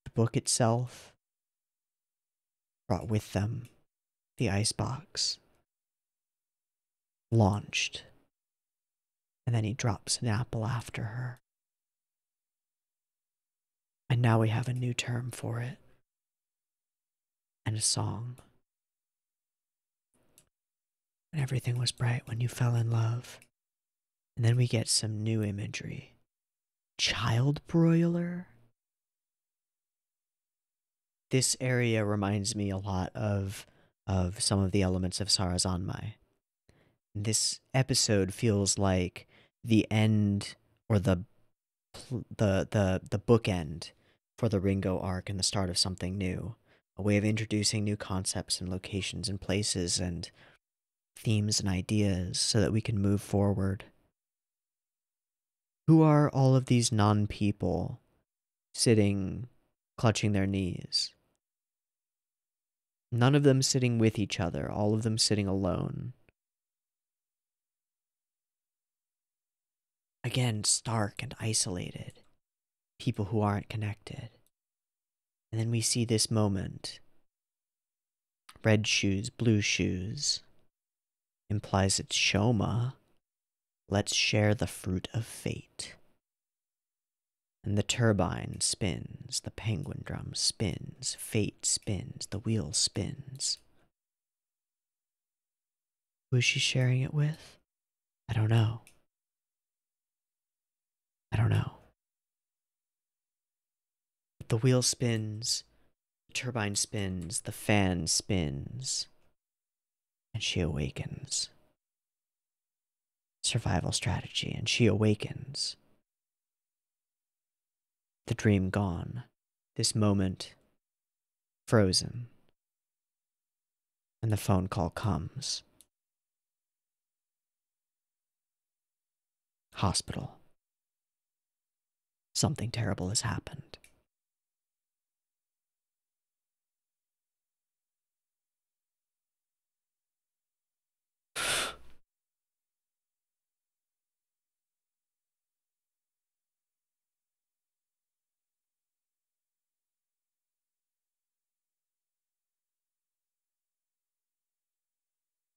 The book itself, brought with them the icebox, launched, and then he drops an apple after her. And now we have a new term for it, and a song. And everything was bright when you fell in love. And then we get some new imagery. Child broiler? This area reminds me a lot of some of the elements of Sarazanmai. This episode feels like the end, or the bookend for the Ringo arc and the start of something new. A way of introducing new concepts and locations and places and themes and ideas so that we can move forward. Who are all of these non-people sitting, clutching their knees? None of them sitting with each other, all of them sitting alone. Again, stark and isolated. People who aren't connected. And then we see this moment. Red shoes, blue shoes. Implies it's Shoma. Let's share the fruit of fate. And the turbine spins, the Penguindrum spins, fate spins, the wheel spins. Who is she sharing it with? I don't know. I don't know. But the wheel spins, the turbine spins, the fan spins, and she awakens. Survival strategy, and she awakens. The dream gone. This moment frozen. And the phone call comes. Hospital. Something terrible has happened.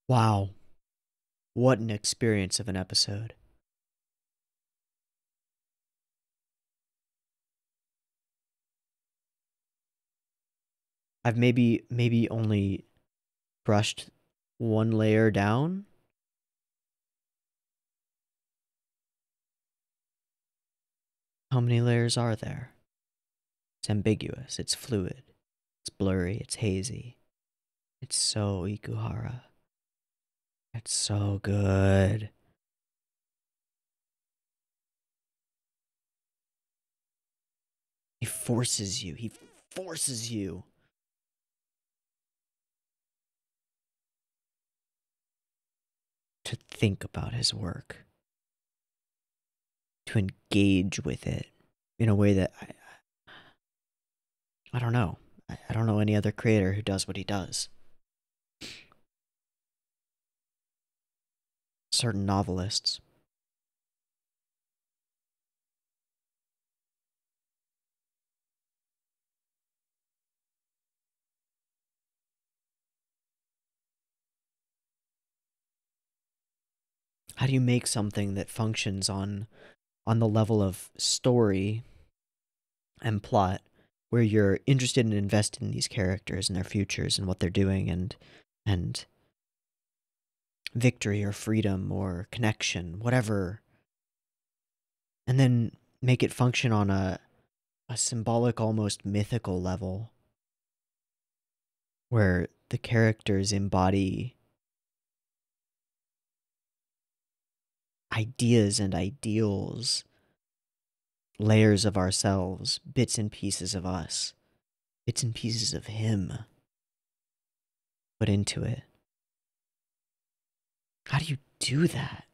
Wow. What an experience of an episode. I've maybe only brushed one layer down. How many layers are there? It's ambiguous, it's fluid, it's blurry, it's hazy. It's so Ikuhara. It's so good. He forces you to think about his work, to engage with it in a way that I don't know. I don't know any other creator who does what he does. Certain novelists. How do you make something that functions on the level of story and plot, where you're interested and invested in these characters and their futures and what they're doing and victory or freedom or connection, whatever, and then make it function on a symbolic, almost mythical level, where the characters embody ideas and ideals, layers of ourselves, bits and pieces of us, bits and pieces of him put into it. How do you do that?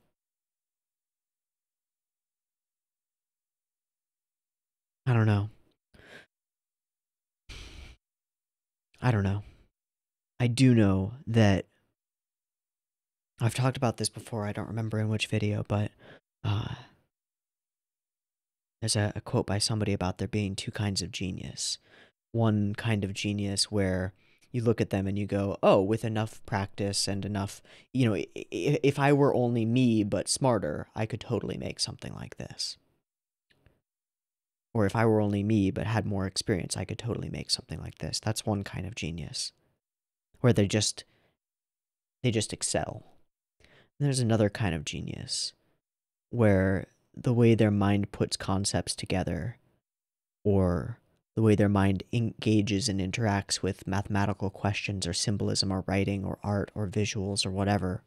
I don't know. I don't know. I do know that I've talked about this before. I don't remember in which video, but there's a quote by somebody about there being two kinds of genius. One kind of genius where you look at them and you go, oh, with enough practice and enough, you know, if I were only me but smarter, I could totally make something like this. Or if I were only me but had more experience, I could totally make something like this. That's one kind of genius, where they just excel. And there's another kind of genius, where the way their mind puts concepts together, or the way their mind engages and interacts with mathematical questions or symbolism or writing or art or visuals or whatever,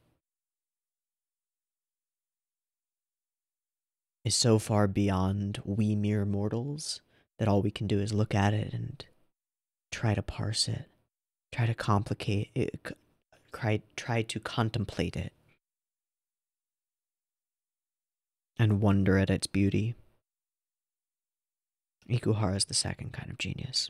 is so far beyond we mere mortals that all we can do is look at it and try to parse it, try to complicate it, try to contemplate it, and wonder at its beauty. Ikuhara is the second kind of genius.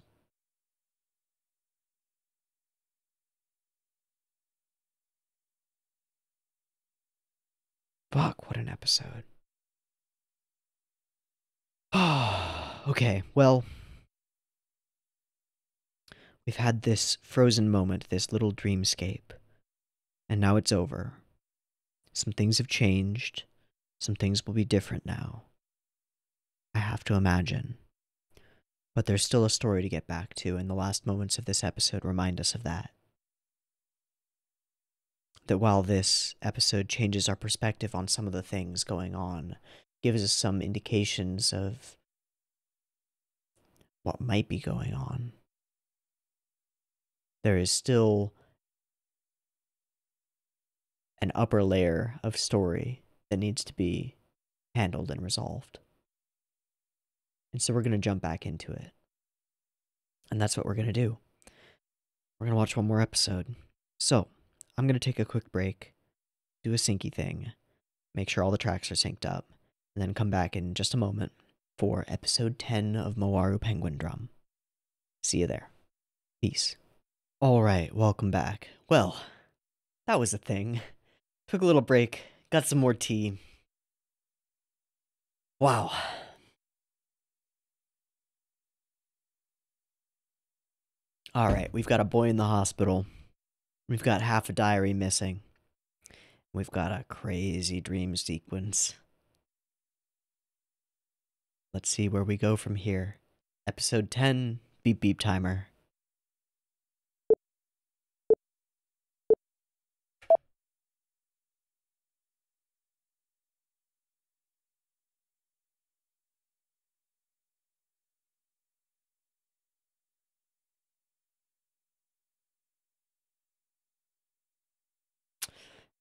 Fuck, what an episode. Okay, well, we've had this frozen moment, this little dreamscape, and now it's over. Some things have changed. Some things will be different now. I have to imagine. But there's still a story to get back to, and the last moments of this episode remind us of that. That while this episode changes our perspective on some of the things going on, gives us some indications of what might be going on, there is still an upper layer of story that needs to be handled and resolved. And so we're going to jump back into it. And that's what we're going to do. We're going to watch one more episode. So, I'm going to take a quick break, do a syncy thing, make sure all the tracks are synced up, and then come back in just a moment for episode 10 of Mawaru Penguindrum. See you there. Peace. Alright, welcome back. Well, that was a thing. Took a little break, got some more tea. Wow. Alright, we've got a boy in the hospital. We've got half a diary missing. We've got a crazy dream sequence. Let's see where we go from here. Episode 10, beep beep timer.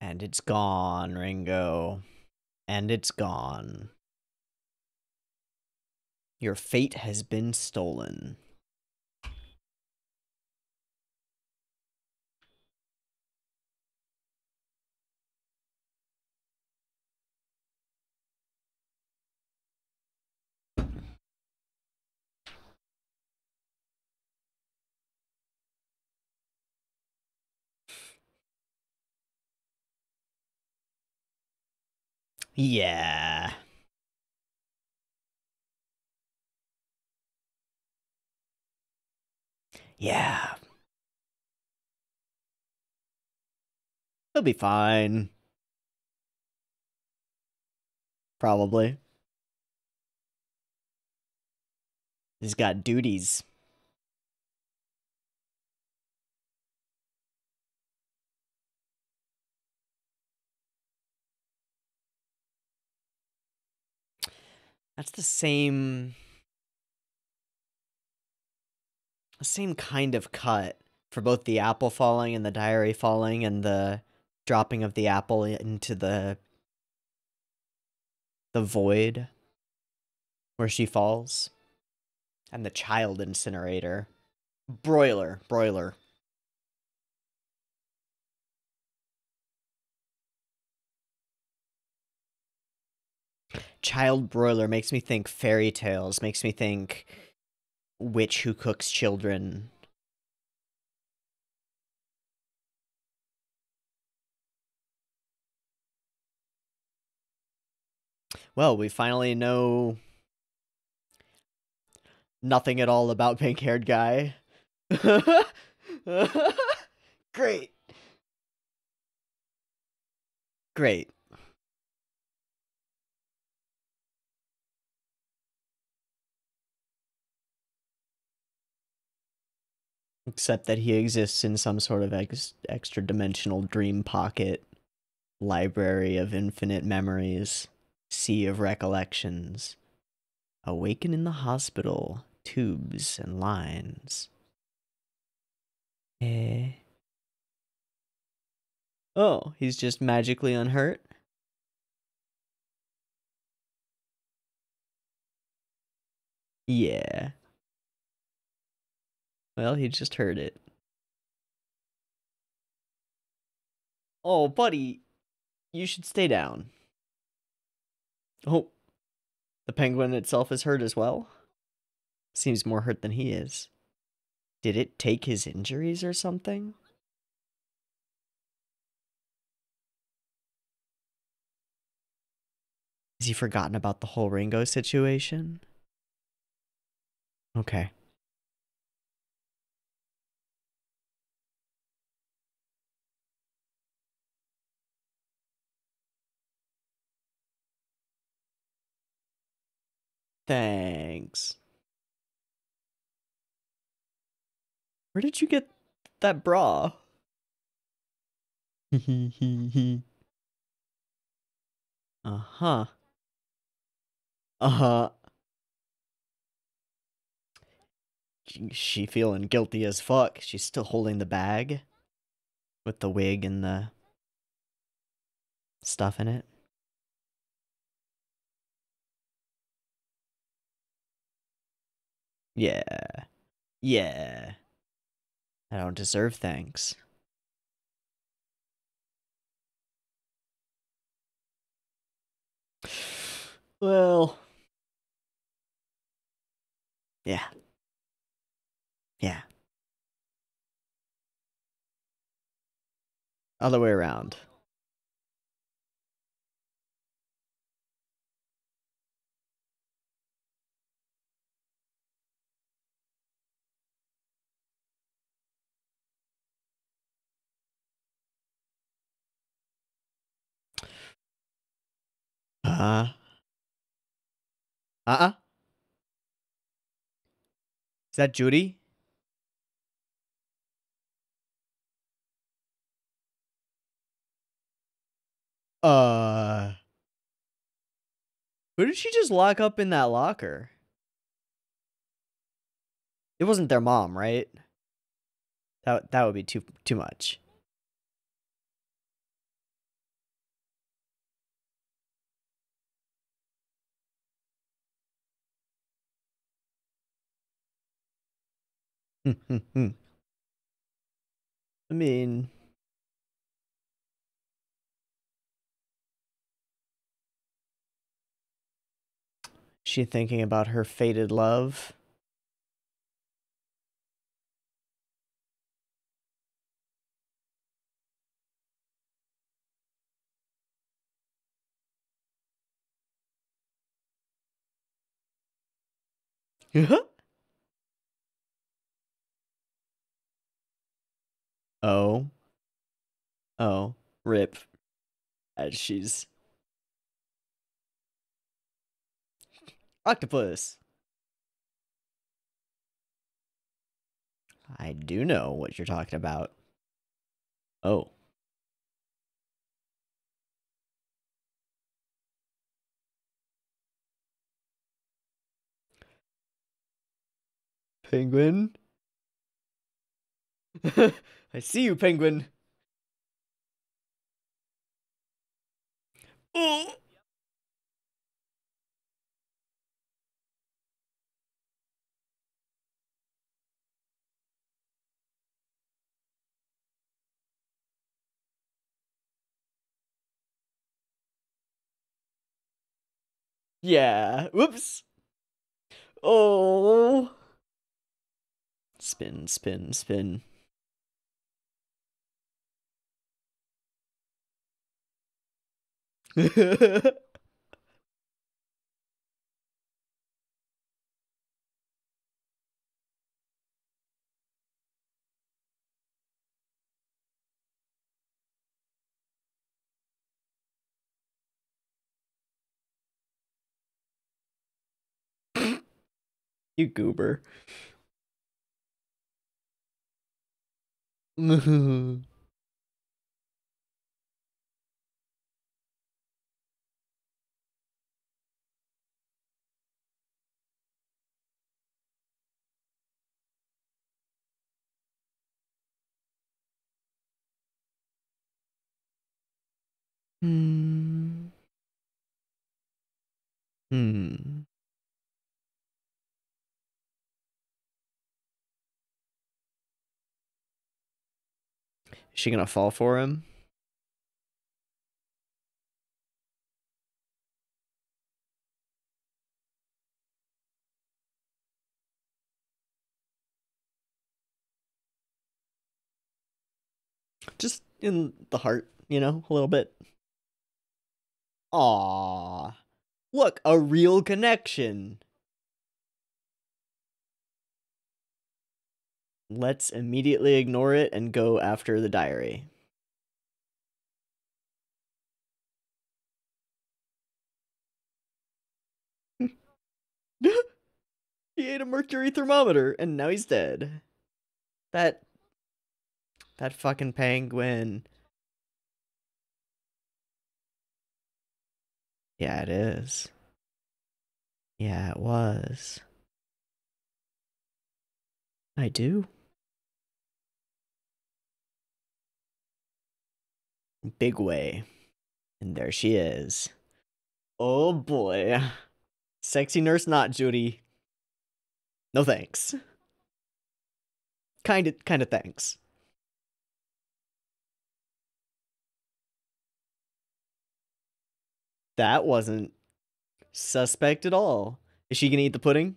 And it's gone, Ringo. And it's gone. Your fate has been stolen. Yeah. Yeah. He'll be fine. Probably. He's got duties. That's the same kind of cut for both the apple falling and the diary falling and the dropping of the apple into the void where she falls. And the child incinerator. Broiler. Child broiler makes me think fairy tales, makes me think witch who cooks children. Well, we finally know nothing at all about pink-haired guy. Great. Great. Except that he exists in some sort of extra dimensional dream pocket, library of infinite memories, sea of recollections. Awaken in the hospital, tubes and lines. Eh. Oh, he's just magically unhurt? Yeah. Well, he just heard it. Oh, buddy, you should stay down. Oh, the penguin itself is hurt as well? Seems more hurt than he is. Did it take his injuries or something? Has he forgotten about the whole Ringo situation? Okay. Thanks. Where did you get that bra? Uh-huh. Uh-huh. She feeling guilty as fuck. She's still holding the bag with the wig and the stuff in it. Yeah. Yeah. I don't deserve thanks. Well. Yeah. Yeah. Other way around. Uh-uh. Is that Judy? Uh... Who did she just lock up in that locker? It wasn't their mom, right? That would be too much. I mean, she thinking about her fated love? Oh. Oh. Rip. As she's... Octopus! I do know what you're talking about. Oh. Penguin? I see you, penguin! Oh! Yeah. Whoops! Oh! Spin, spin, spin. You goober. Hmm. Hmm. Is she gonna fall for him? Just in the heart, you know, a little bit. Aww. Look, a real connection. Let's immediately ignore it and go after the diary. He ate a mercury thermometer and now he's dead. That fucking penguin. Yeah, it is. Yeah, it was. I do. Big way. And there she is. Oh boy. Sexy nurse not Judy. No thanks. Kinda thanks. That wasn't suspect at all. Is she gonna eat the pudding?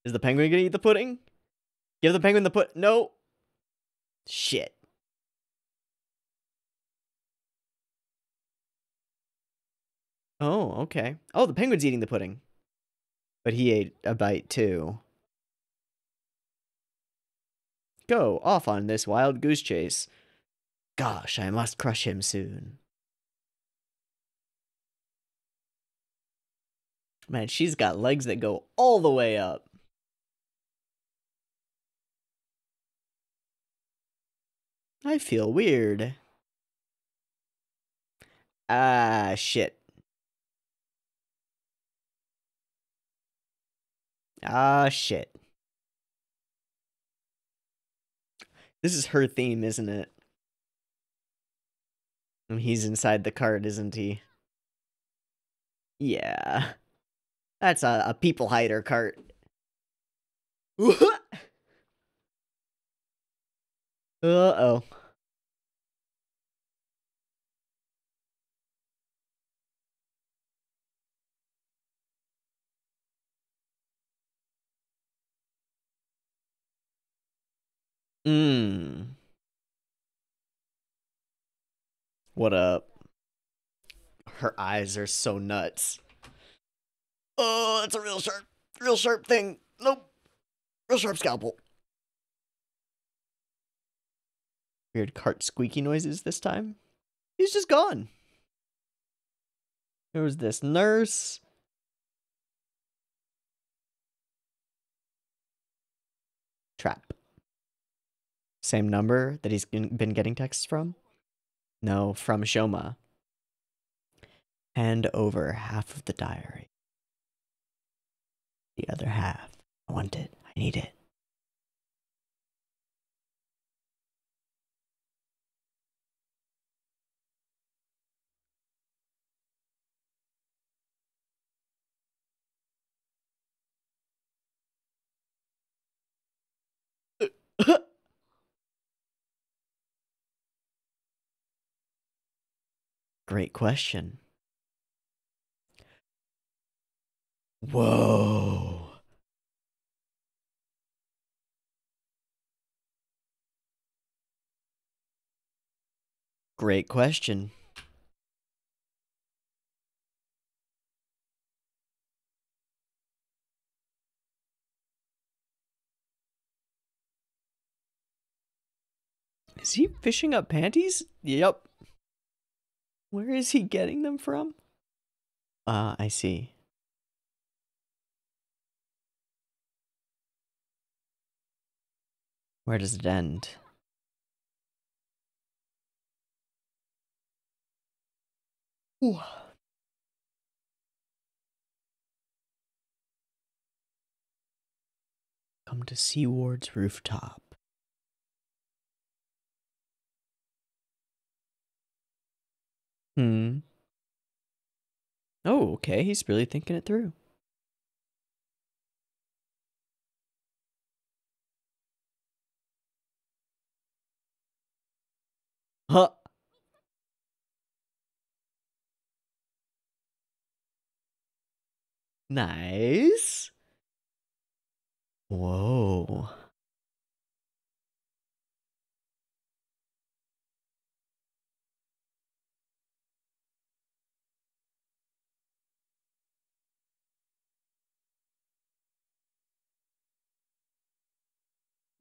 Is the penguin gonna eat the pudding? Give the penguin the no. Shit. Oh, okay. Oh, the penguin's eating the pudding. But he ate a bite too. Go off on this wild goose chase. Gosh, I must crush him soon. Man, she's got legs that go all the way up. I feel weird. Ah, shit. Ah, shit. This is her theme, isn't it? And he's inside the cart, isn't he? Yeah. That's a people hider cart. Uh-oh. Mmm. What up? Her eyes are so nuts. Oh, that's a real sharp thing. Nope. Real sharp scalpel. Weird cart squeaky noises this time. He's just gone. There was this nurse. Trap. Same number that he's been getting texts from? No, from Shoma. Hand over half of the diary. The other half. I want it. I need it. Great question. Whoa. Great question. Is he fishing up panties? Yep. Where is he getting them from? I see. Where does it end? Ooh. Come to Seaward's rooftop. Oh, okay. He's really thinking it through. Huh. Nice. Whoa.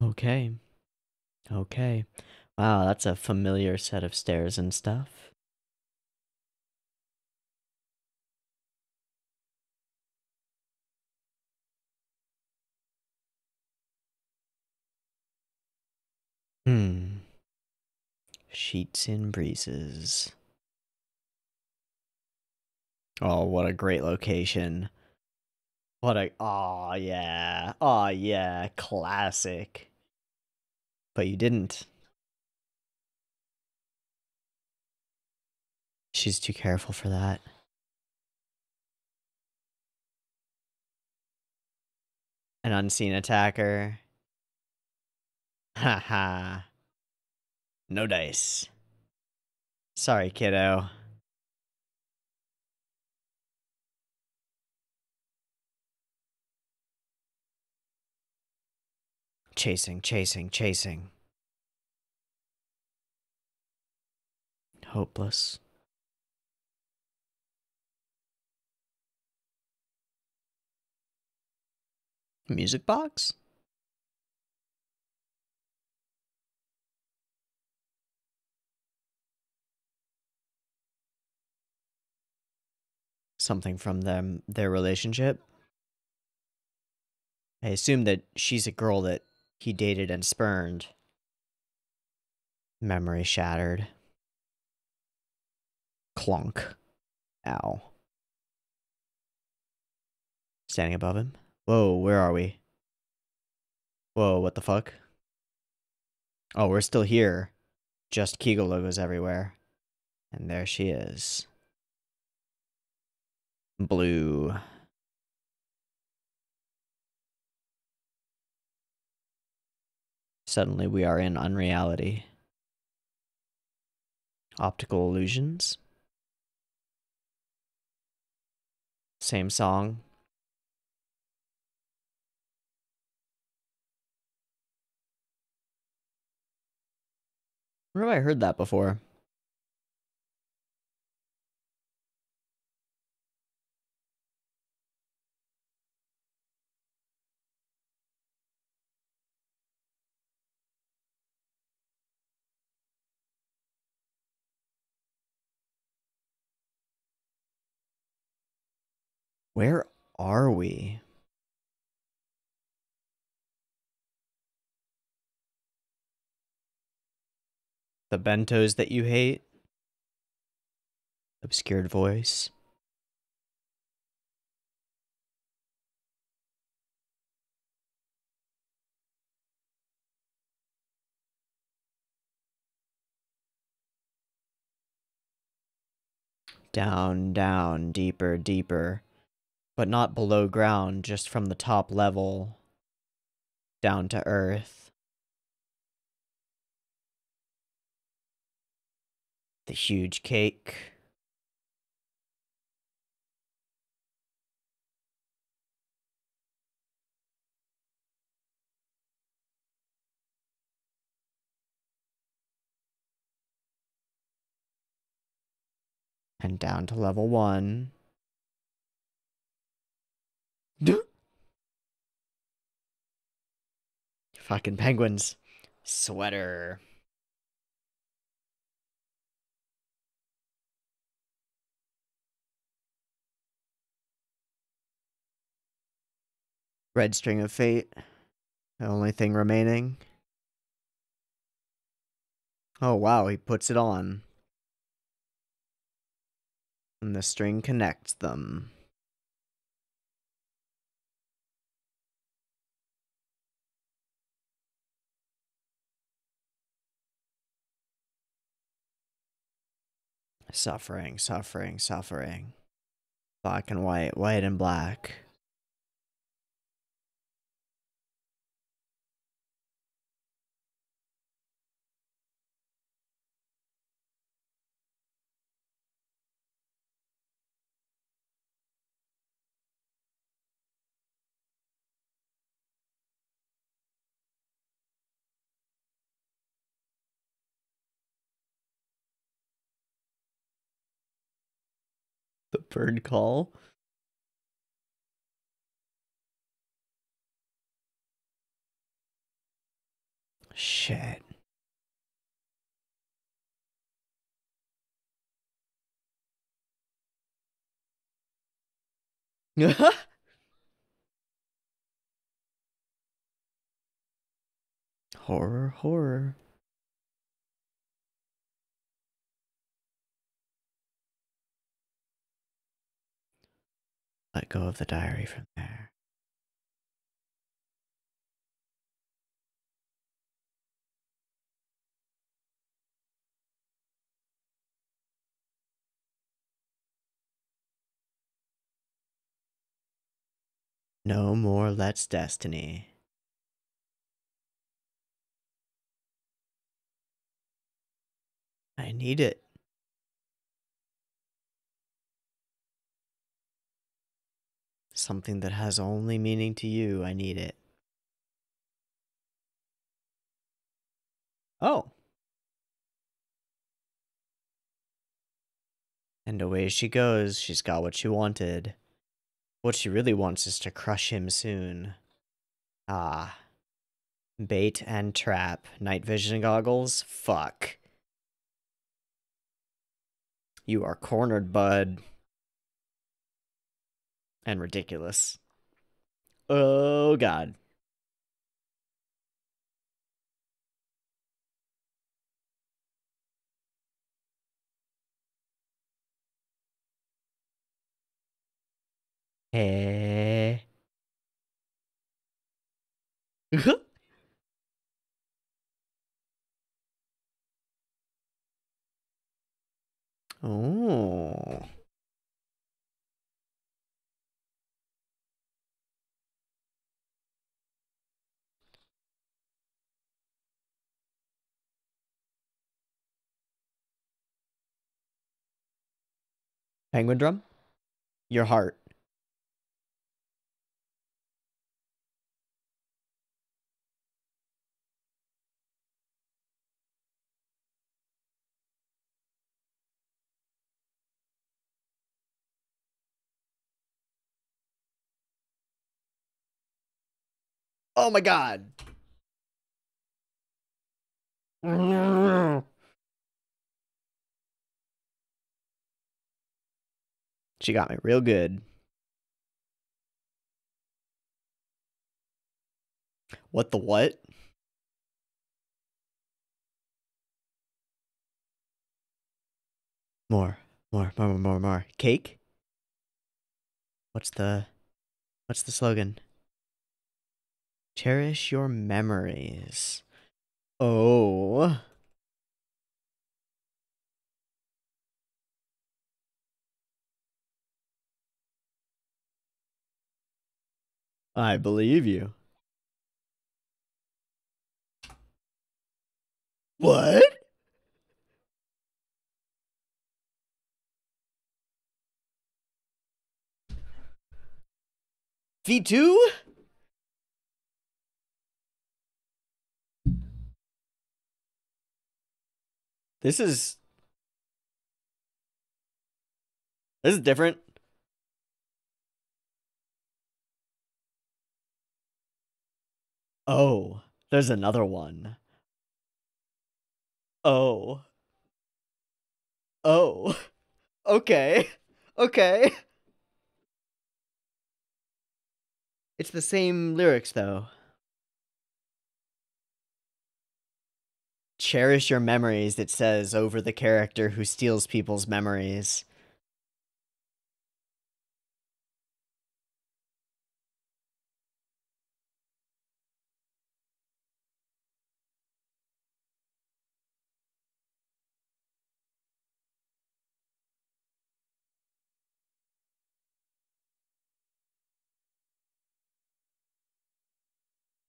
Okay. Okay. Wow, that's a familiar set of stairs and stuff. Sheets in breezes. Oh, what a great location. What a... Aw, yeah. Aw, yeah. Classic. But you didn't. She's too careful for that. An unseen attacker. Haha. No dice. Sorry, kiddo. Chasing, chasing, chasing. Hopeless. Music box? Something from their relationship? I assume that she's a girl that he dated and spurned. Memory shattered. Clunk. Ow. Standing above him? Whoa, where are we? Whoa, what the fuck? Oh, we're still here. Just Kegel logos everywhere. And there she is. Blue. Suddenly we are in unreality. Optical illusions. Same song. Where have I heard that before? Where are we? The bentos that you hate? Obscured voice. Down, down, deeper, deeper. But not below ground, just from the top level. Down to earth. The huge cake. And down to level 1. Fucking penguins. Sweater. Red string of fate. The only thing remaining. Oh, wow, he puts it on. And the string connects them. Suffering, suffering, suffering. Black and white, white and black. The bird call. Shit. Horror, horror. Let go of the diary from there. No more Let's Destiny. I need it. Something that has only meaning to you. I need it. Oh. And away she goes. She's got what she wanted. What she really wants is to crush him soon. Ah. Bait and trap. Night vision goggles? Fuck. You are cornered, bud. And ridiculous. Oh, God. Hey. Oh. Penguindrum? Your heart. Oh my god. She got me real good. What the what? More. More. Cake? What's the slogan? Cherish your memories. Oh. I believe you. What? V2? This is different. Oh, there's another one. Oh. Oh. Okay. Okay. It's the same lyrics though. cherish your memories, it says over the character who steals people's memories.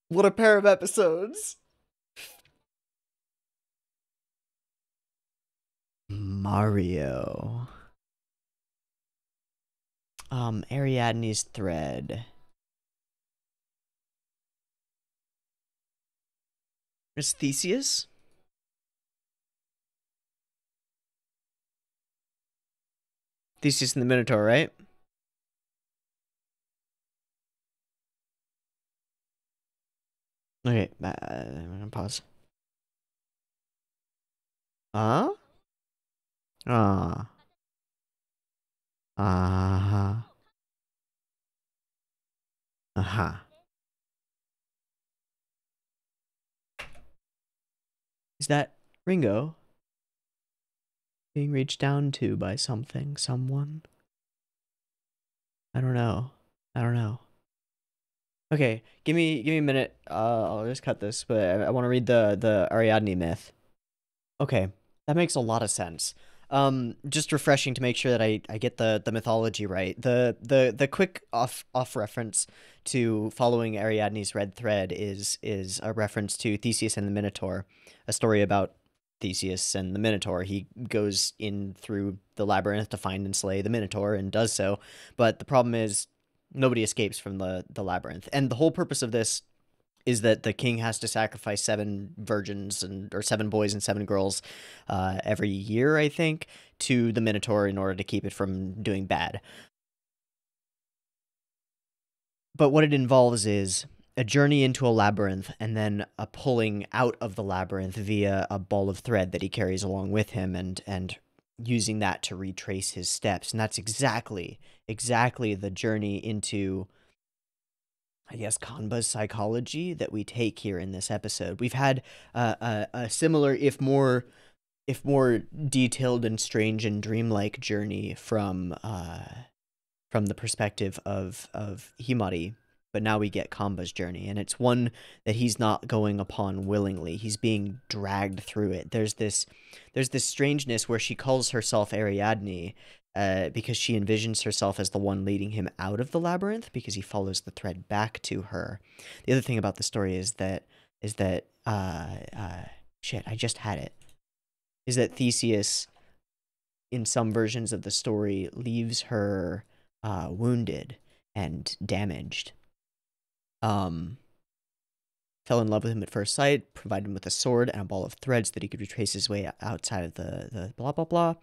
What a pair of episodes! Mario. Ariadne's thread. Is Theseus? Theseus and the Minotaur, right? Okay, I'm gonna pause. Huh? Ah. Uh-huh. Uh-huh. Is that Ringo being reached down to by something, someone? I don't know. I don't know. Okay, give me a minute. I'll just cut this, but I want to read the Ariadne myth. Okay, that makes a lot of sense. Just refreshing to make sure that I get the mythology right. The quick off reference to following Ariadne's red thread is a reference to Theseus and the Minotaur, a story about Theseus and the Minotaur. He goes in through the labyrinth to find and slay the Minotaur and does so, but the problem is nobody escapes from the labyrinth. And the whole purpose of this is that the king has to sacrifice 7 virgins or 7 boys and 7 girls every year, I think, to the Minotaur in order to keep it from doing bad. But what it involves is a journey into a labyrinth and then a pulling out of the labyrinth via a ball of thread that he carries along with him and using that to retrace his steps. And that's exactly the journey into, I guess, Kanba's psychology that we take here in this episode. We've had a similar, if more detailed and strange and dreamlike journey from the perspective of Himari, but now we get Kanba's journey, and it's one that he's not going upon willingly. He's being dragged through it. There's this strangeness where she calls herself Ariadne, because she envisions herself as the one leading him out of the labyrinth, because he follows the thread back to her. The other thing about the story is that shit, I just had it. Is that Theseus, in some versions of the story, leaves her wounded and damaged. Fell in love with him at first sight, provided him with a sword and a ball of thread so that he could retrace his way outside of the blah blah blah.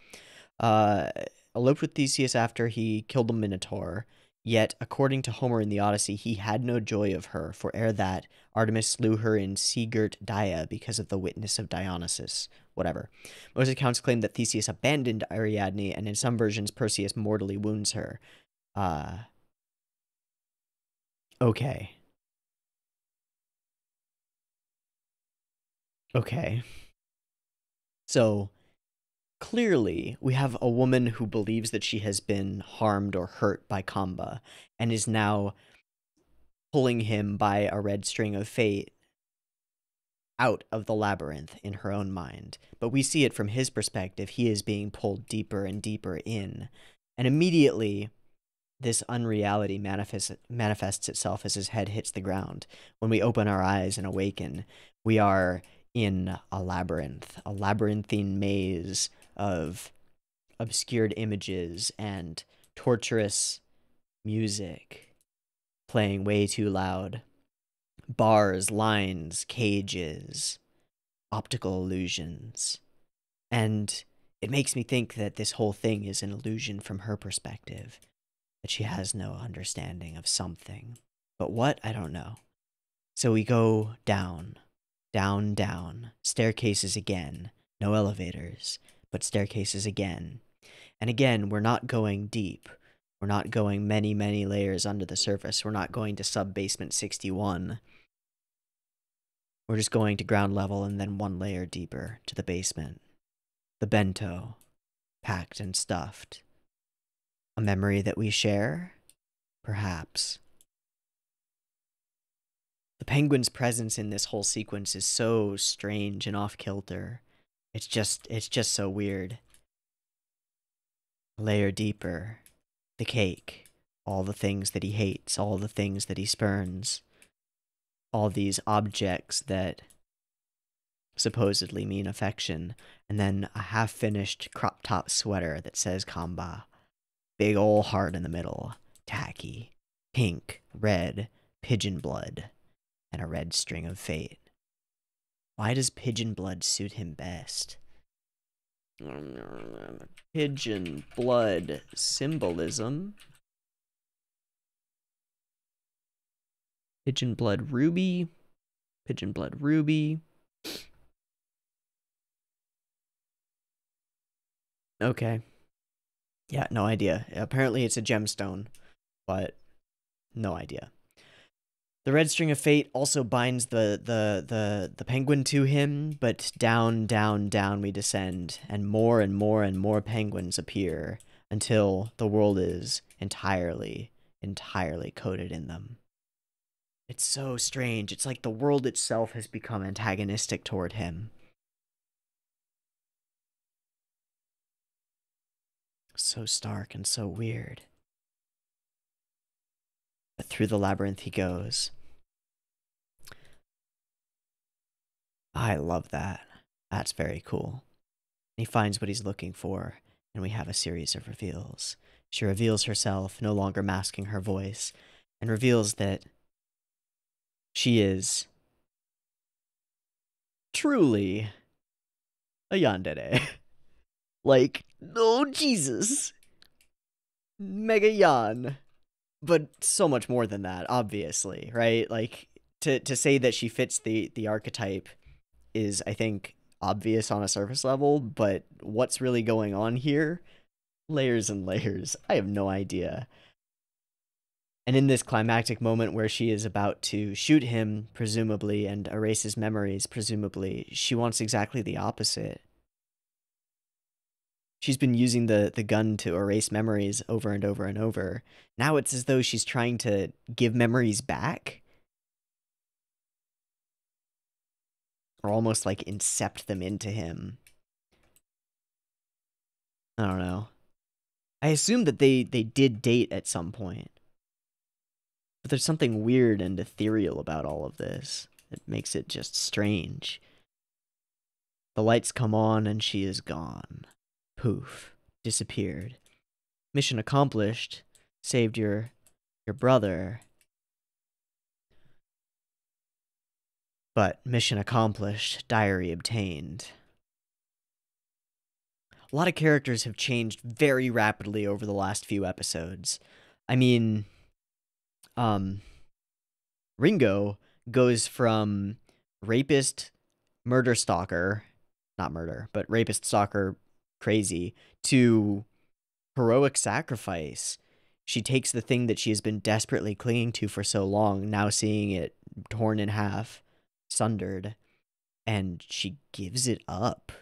Eloped with Theseus after he killed the Minotaur, yet, according to Homer in the Odyssey, he had no joy of her, for ere that, Artemis slew her in sea-girt Dia because of the witness of Dionysus. Whatever. Most accounts claim that Theseus abandoned Ariadne, and in some versions, Perseus mortally wounds her. Okay. Okay. So, clearly, we have a woman who believes that she has been harmed or hurt by Kanba, and is now pulling him by a red string of fate out of the labyrinth in her own mind. But we see it from his perspective. He is being pulled deeper and deeper in. And immediately, this unreality manifests itself as his head hits the ground. When we open our eyes and awaken, we are in a labyrinthine maze of obscured images and torturous music playing way too loud. Bars, lines, cages, optical illusions. And it makes me think that this whole thing is an illusion from her perspective, that she has no understanding of something. But what? I don't know. So we go down, down, down, staircases again, no elevators, but staircases again. And again, we're not going deep. We're not going many, many layers under the surface. We're not going to sub-basement 61. We're just going to ground level and then one layer deeper to the basement. The bento, packed and stuffed. A memory that we share? Perhaps. The penguin's presence in this whole sequence is so strange and off-kilter. It's just so weird. A layer deeper. The cake. All the things that he hates. All the things that he spurns. All these objects that supposedly mean affection. And then a half-finished crop-top sweater that says Kamba. Big ol' heart in the middle. Tacky. Pink. Red. Pigeon blood. And a red string of fate. Why does pigeon blood suit him best? Pigeon blood symbolism. Pigeon blood ruby. Pigeon blood ruby. Okay. Yeah, no idea. Apparently it's a gemstone, but no idea. The red string of fate also binds the penguin to him, but down, down, down we descend, and more penguins appear until the world is entirely coated in them. It's so strange. It's like the world itself has become antagonistic toward him. So stark and so weird. But through the labyrinth he goes. I love that. That's very cool. He finds what he's looking for, and we have a series of reveals. She reveals herself, no longer masking her voice, and reveals that she is truly a yandere. Like, oh Jesus. Mega yan. But so much more than that, obviously, right? Like, to say that she fits the archetype is, I think, obvious on a surface level, but what's really going on here? Layers and layers. I have no idea. And in this climactic moment where she is about to shoot him, presumably, and erase his memories, presumably, she wants exactly the opposite. She's been using the gun to erase memories over and over and over. Now it's as though she's trying to give memories back. Or almost like incept them into him. I don't know. I assume that they did date at some point. But there's something weird and ethereal about all of this. It makes it just strange. The lights come on and she is gone. Poof. Disappeared. Mission accomplished. Saved your brother. But mission accomplished. Diary obtained. A lot of characters have changed very rapidly over the last few episodes. I mean, Ringo goes from rapist, murder stalker, not murder, but rapist stalker crazy, to heroic sacrifice. She takes the thing that she has been desperately clinging to for so long, now seeing it torn in half, sundered, and she gives it up.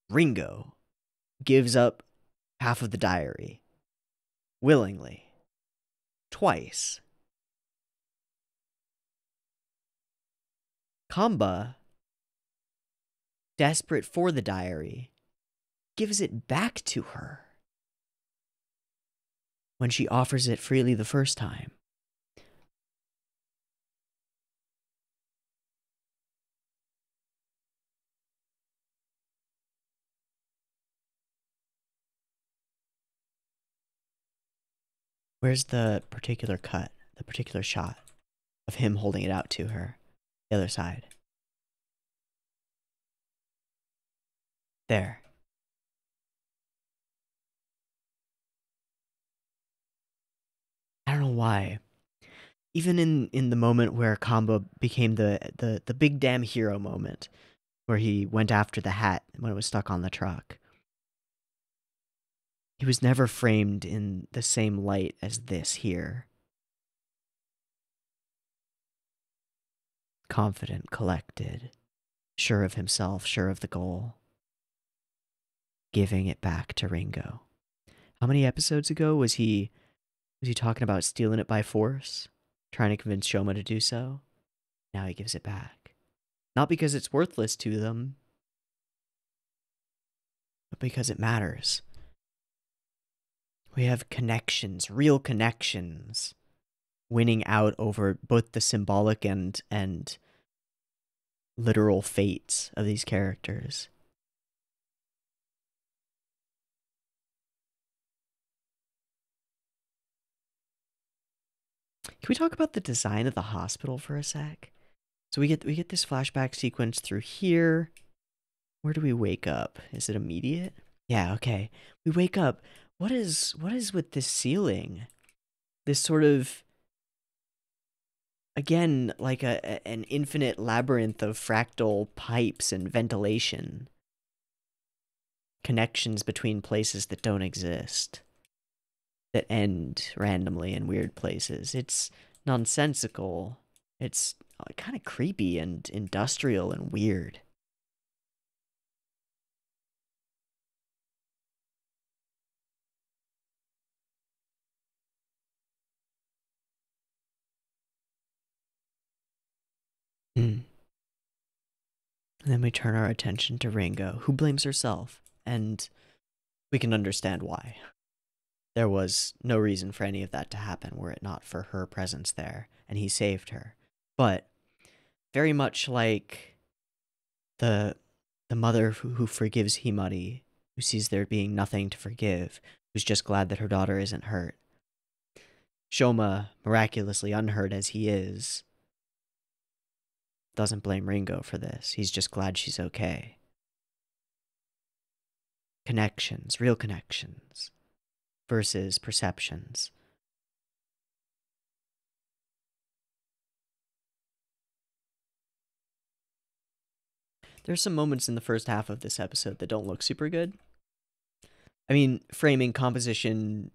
Ringo gives up half of the diary. Willingly. Twice. Kamba, desperate for the diary, gives it back to her when she offers it freely the first time. Where's the particular cut, the particular shot of him holding it out to her? The other side. There. I don't know why. Even in the moment where Kamba became the big damn hero moment, where he went after the hat when it was stuck on the truck, he was never framed in the same light as this here. confident, collected, sure of himself, sure of the goal, giving it back to Ringo. How many episodes ago was he talking about stealing it by force, trying to convince Shoma to do so? Now he gives it back. Not because it's worthless to them, but because it matters. We have connections, real connections, winning out over both the symbolic and literal fates of these characters. Can we talk about the design of the hospital for a sec? So we get this flashback sequence through here. Where do we wake up? Is it immediate? Yeah, okay. We wake up. What is with this ceiling? This sort of, again, like an infinite labyrinth of fractal pipes and ventilation. Connections between places that don't exist. That end randomly in weird places. It's nonsensical. It's kind of creepy and industrial and weird. And then we turn our attention to Ringo, who blames herself, and we can understand why. There was no reason for any of that to happen were it not for her presence there, and he saved her. But very much like the mother who forgives Himari, who sees there being nothing to forgive, who's just glad that her daughter isn't hurt. Shoma, miraculously unhurt as he is, doesn't blame Ringo for this. He's just glad she's okay. Connections, real connections, versus perceptions. There's some moments in the first half of this episode that don't look super good. I mean, framing, composition,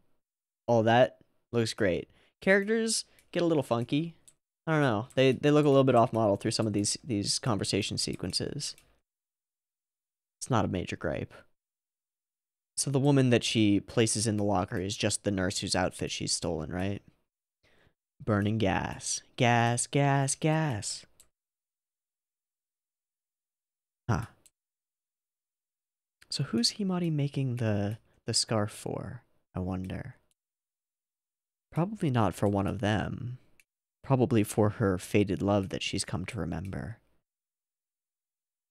all that looks great. Characters get a little funky. I don't know. They look a little bit off model through some of these conversation sequences. It's not a major gripe. So the woman that she places in the locker is just the nurse whose outfit she's stolen, right? Burning gas. Gas, gas, gas. Huh. So who's Himari making the scarf for, I wonder? Probably not for one of them. Probably for her faded love that she's come to remember.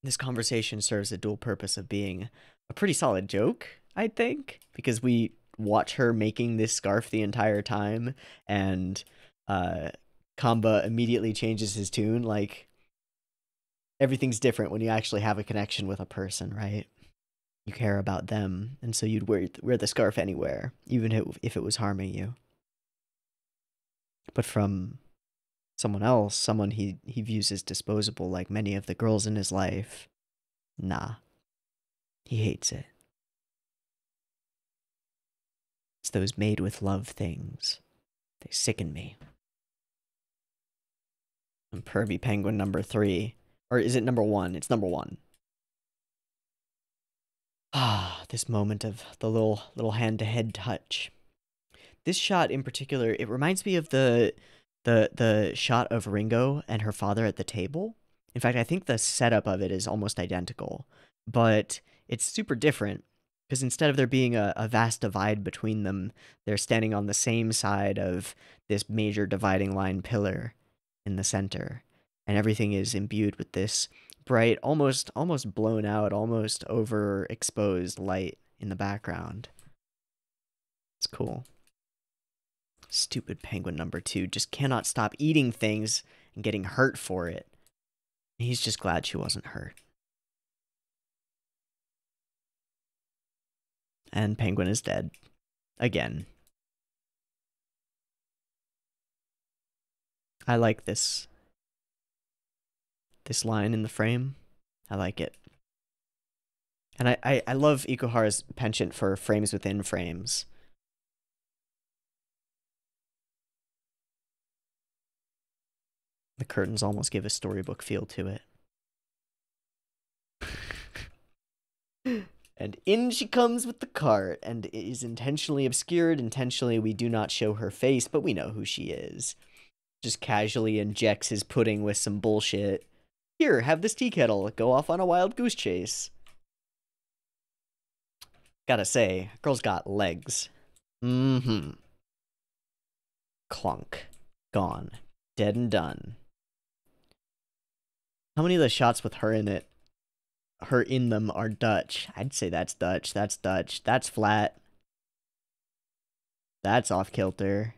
This conversation serves a dual purpose of being a pretty solid joke, I think, because we watch her making this scarf the entire time, and Kamba immediately changes his tune. Like, everything's different when you actually have a connection with a person, right? You care about them, and so you'd wear the scarf anywhere, even if it was harming you. But from someone else, someone he views as disposable, like many of the girls in his life, nah. He hates it. It's those made with love things. They sicken me. And Pervy Penguin number 3. Or is it number 1? It's number 1. Ah, this moment of the little hand-to-head touch. This shot in particular, it reminds me of the shot of Ringo and her father at the table. In fact, I think the setup of it is almost identical, but it's super different because instead of there being a vast divide between them, they're standing on the same side of this major dividing line pillar in the center, and everything is imbued with this bright, almost blown out, almost overexposed light in the background. It's cool. Stupid penguin number 2 just cannot stop eating things and getting hurt for it. He's just glad she wasn't hurt. And Penguin is dead. Again. I like this line in the frame. I like it. And I love Ikuhara's penchant for frames within frames. The curtains almost give a storybook feel to it. And in she comes with the cart, and it is intentionally obscured. Intentionally, we do not show her face, but we know who she is. Just casually injects his pudding with some bullshit. Here, have this tea kettle. Go off on a wild goose chase. Gotta say, girl's got legs. Mm-hmm. Clunk. Gone. Dead and done. How many of the shots with her in them are Dutch? I'd say that's Dutch. That's Dutch. That's flat. That's off kilter.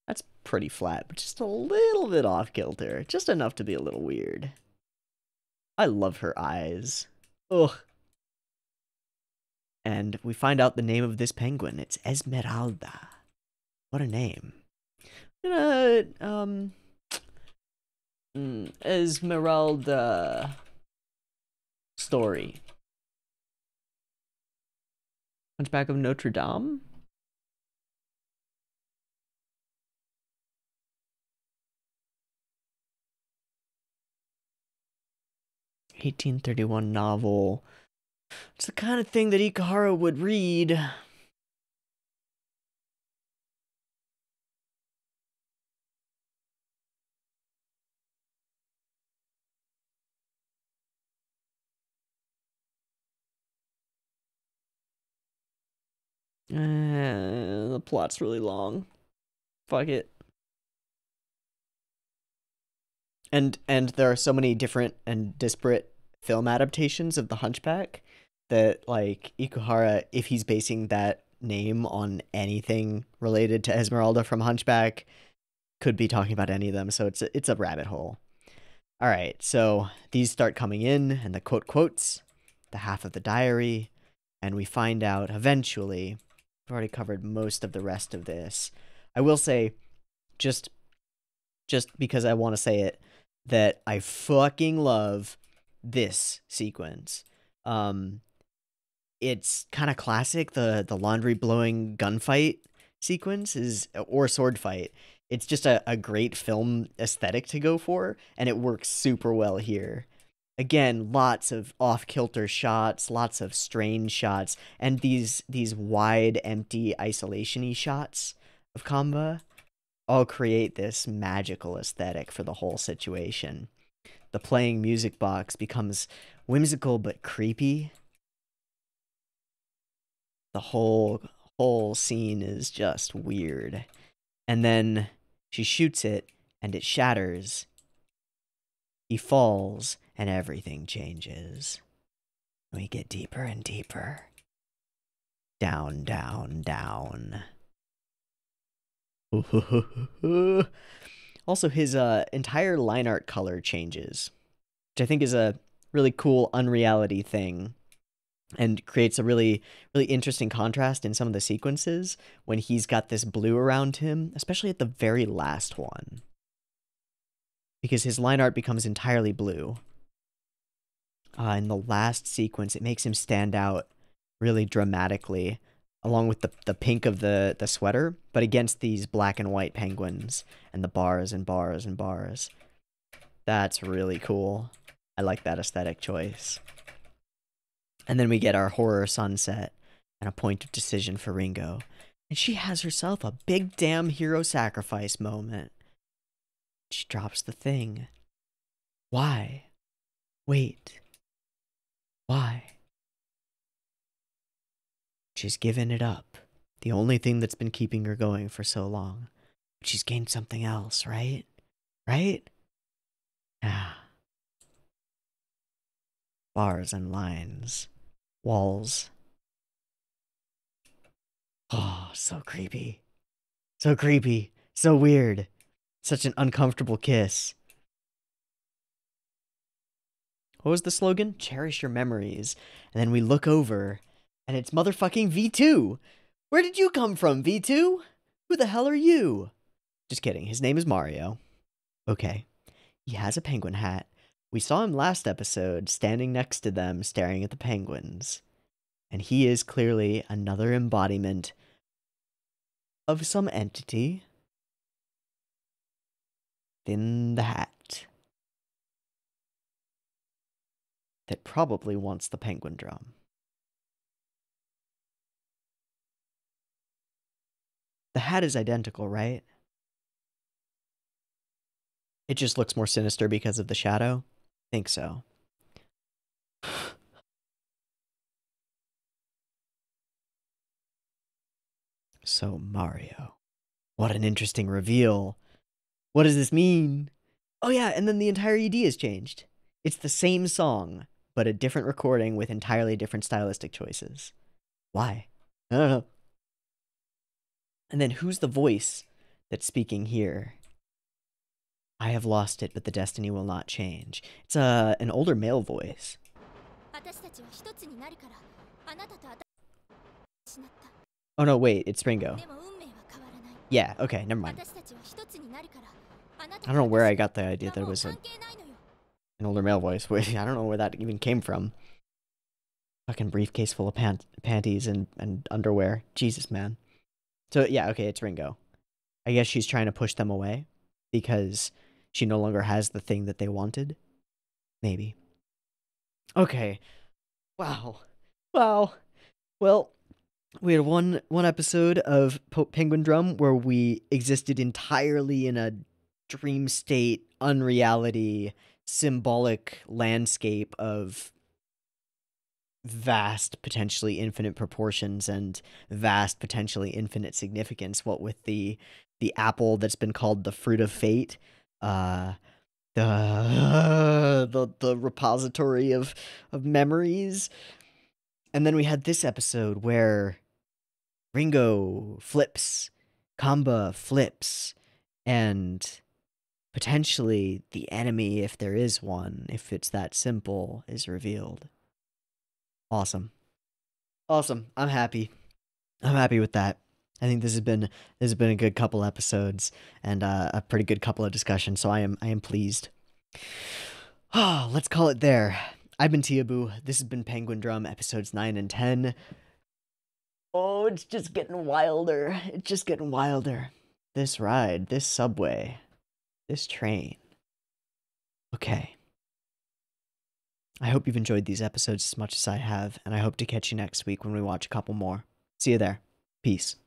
That's pretty flat, but just a little bit off kilter. Just enough to be a little weird. I love her eyes. Ugh. And we find out the name of this penguin. It's Esmeralda. What a name. Esmeralda story. Hunchback of Notre Dame? (1831) novel. It's the kind of thing that Ikuhara would read. The plot's really long. Fuck it. And there are so many different and disparate film adaptations of the Hunchback that, like, Ikuhara, if he's basing that name on anything related to Esmeralda from Hunchback, could be talking about any of them. So it's a rabbit hole. All right, so these start coming in, and the quotes, the half of the diary, and we find out eventually. I've already covered most of the rest of this. I will say, just because I want to say it, that I fucking love this sequence. It's kind of classic. The laundry blowing gunfight sequence or sword fight. It's just a great film aesthetic to go for, and it works super well here. Again, lots of off-kilter shots, lots of strange shots, and these wide, empty, isolation-y shots of Kamba all create this magical aesthetic for the whole situation. The playing music box becomes whimsical but creepy. The whole scene is just weird. And then she shoots it, and it shatters. He falls, and everything changes. We get deeper and deeper. Down, down, down. Also, his entire line art color changes, which I think is a really cool unreality thing, and creates a really, really interesting contrast in some of the sequences when he's got this blue around him, especially at the very last one. Because his line art becomes entirely blue. In the last sequence, it makes him stand out really dramatically, along with the pink of the sweater, but against these black and white penguins, and the bars and bars and bars. That's really cool. I like that aesthetic choice. And then we get our horror sunset, and a point of decision for Ringo. And she has herself a big damn hero sacrifice moment. She drops the thing. Why? Wait. Why? She's given it up. The only thing that's been keeping her going for so long. But she's gained something else, right? Right? Ah. Bars and lines. Walls. Oh, so creepy. So creepy. So weird. Such an uncomfortable kiss. What was the slogan? Cherish your memories. And then we look over, and it's motherfucking V2. Where did you come from, V2? Who the hell are you? Just kidding. His name is Mario. Okay. He has a penguin hat. We saw him last episode, standing next to them, staring at the penguins. And he is clearly another embodiment of some entity. within the hat that probably wants the penguin drum. The hat is identical, right? It just looks more sinister because of the shadow? Think so. So, Mario. What an interesting reveal. What does this mean? Oh yeah, and then the entire ED has changed. It's the same song, but a different recording with entirely different stylistic choices. Why? I don't know. And then who's the voice that's speaking here? I have lost it, but the destiny will not change. It's an older male voice. Oh no, wait, it's Ringo. Yeah, okay, never mind. I don't know where I got the idea that it was an older male voice. I don't know where that even came from. Fucking briefcase full of panties and underwear. Jesus, man. So, yeah, okay, it's Ringo. I guess she's trying to push them away because she no longer has the thing that they wanted. Maybe. Okay. Wow. Wow. Well, we had one episode of Penguindrum where we existed entirely in a dream state, unreality, symbolic landscape of vast, potentially infinite proportions and vast, potentially infinite significance. What with the apple that's been called the fruit of fate, the repository of memories, and then we had this episode where Ringo flips, Kamba flips, and potentially the enemy, if there is one, if it's that simple, is revealed. Awesome. Awesome. I'm happy. I'm happy with that. I think this has been a good couple episodes and a pretty good couple of discussions, so I am pleased. Oh, let's call it there. I've been Teeaboo. This has been Penguindrum, episodes 9 and 10. Oh, it's just getting wilder. It's just getting wilder. This ride, this subway, this train. Okay. I hope you've enjoyed these episodes as much as I have, and I hope to catch you next week when we watch a couple more. See you there. Peace.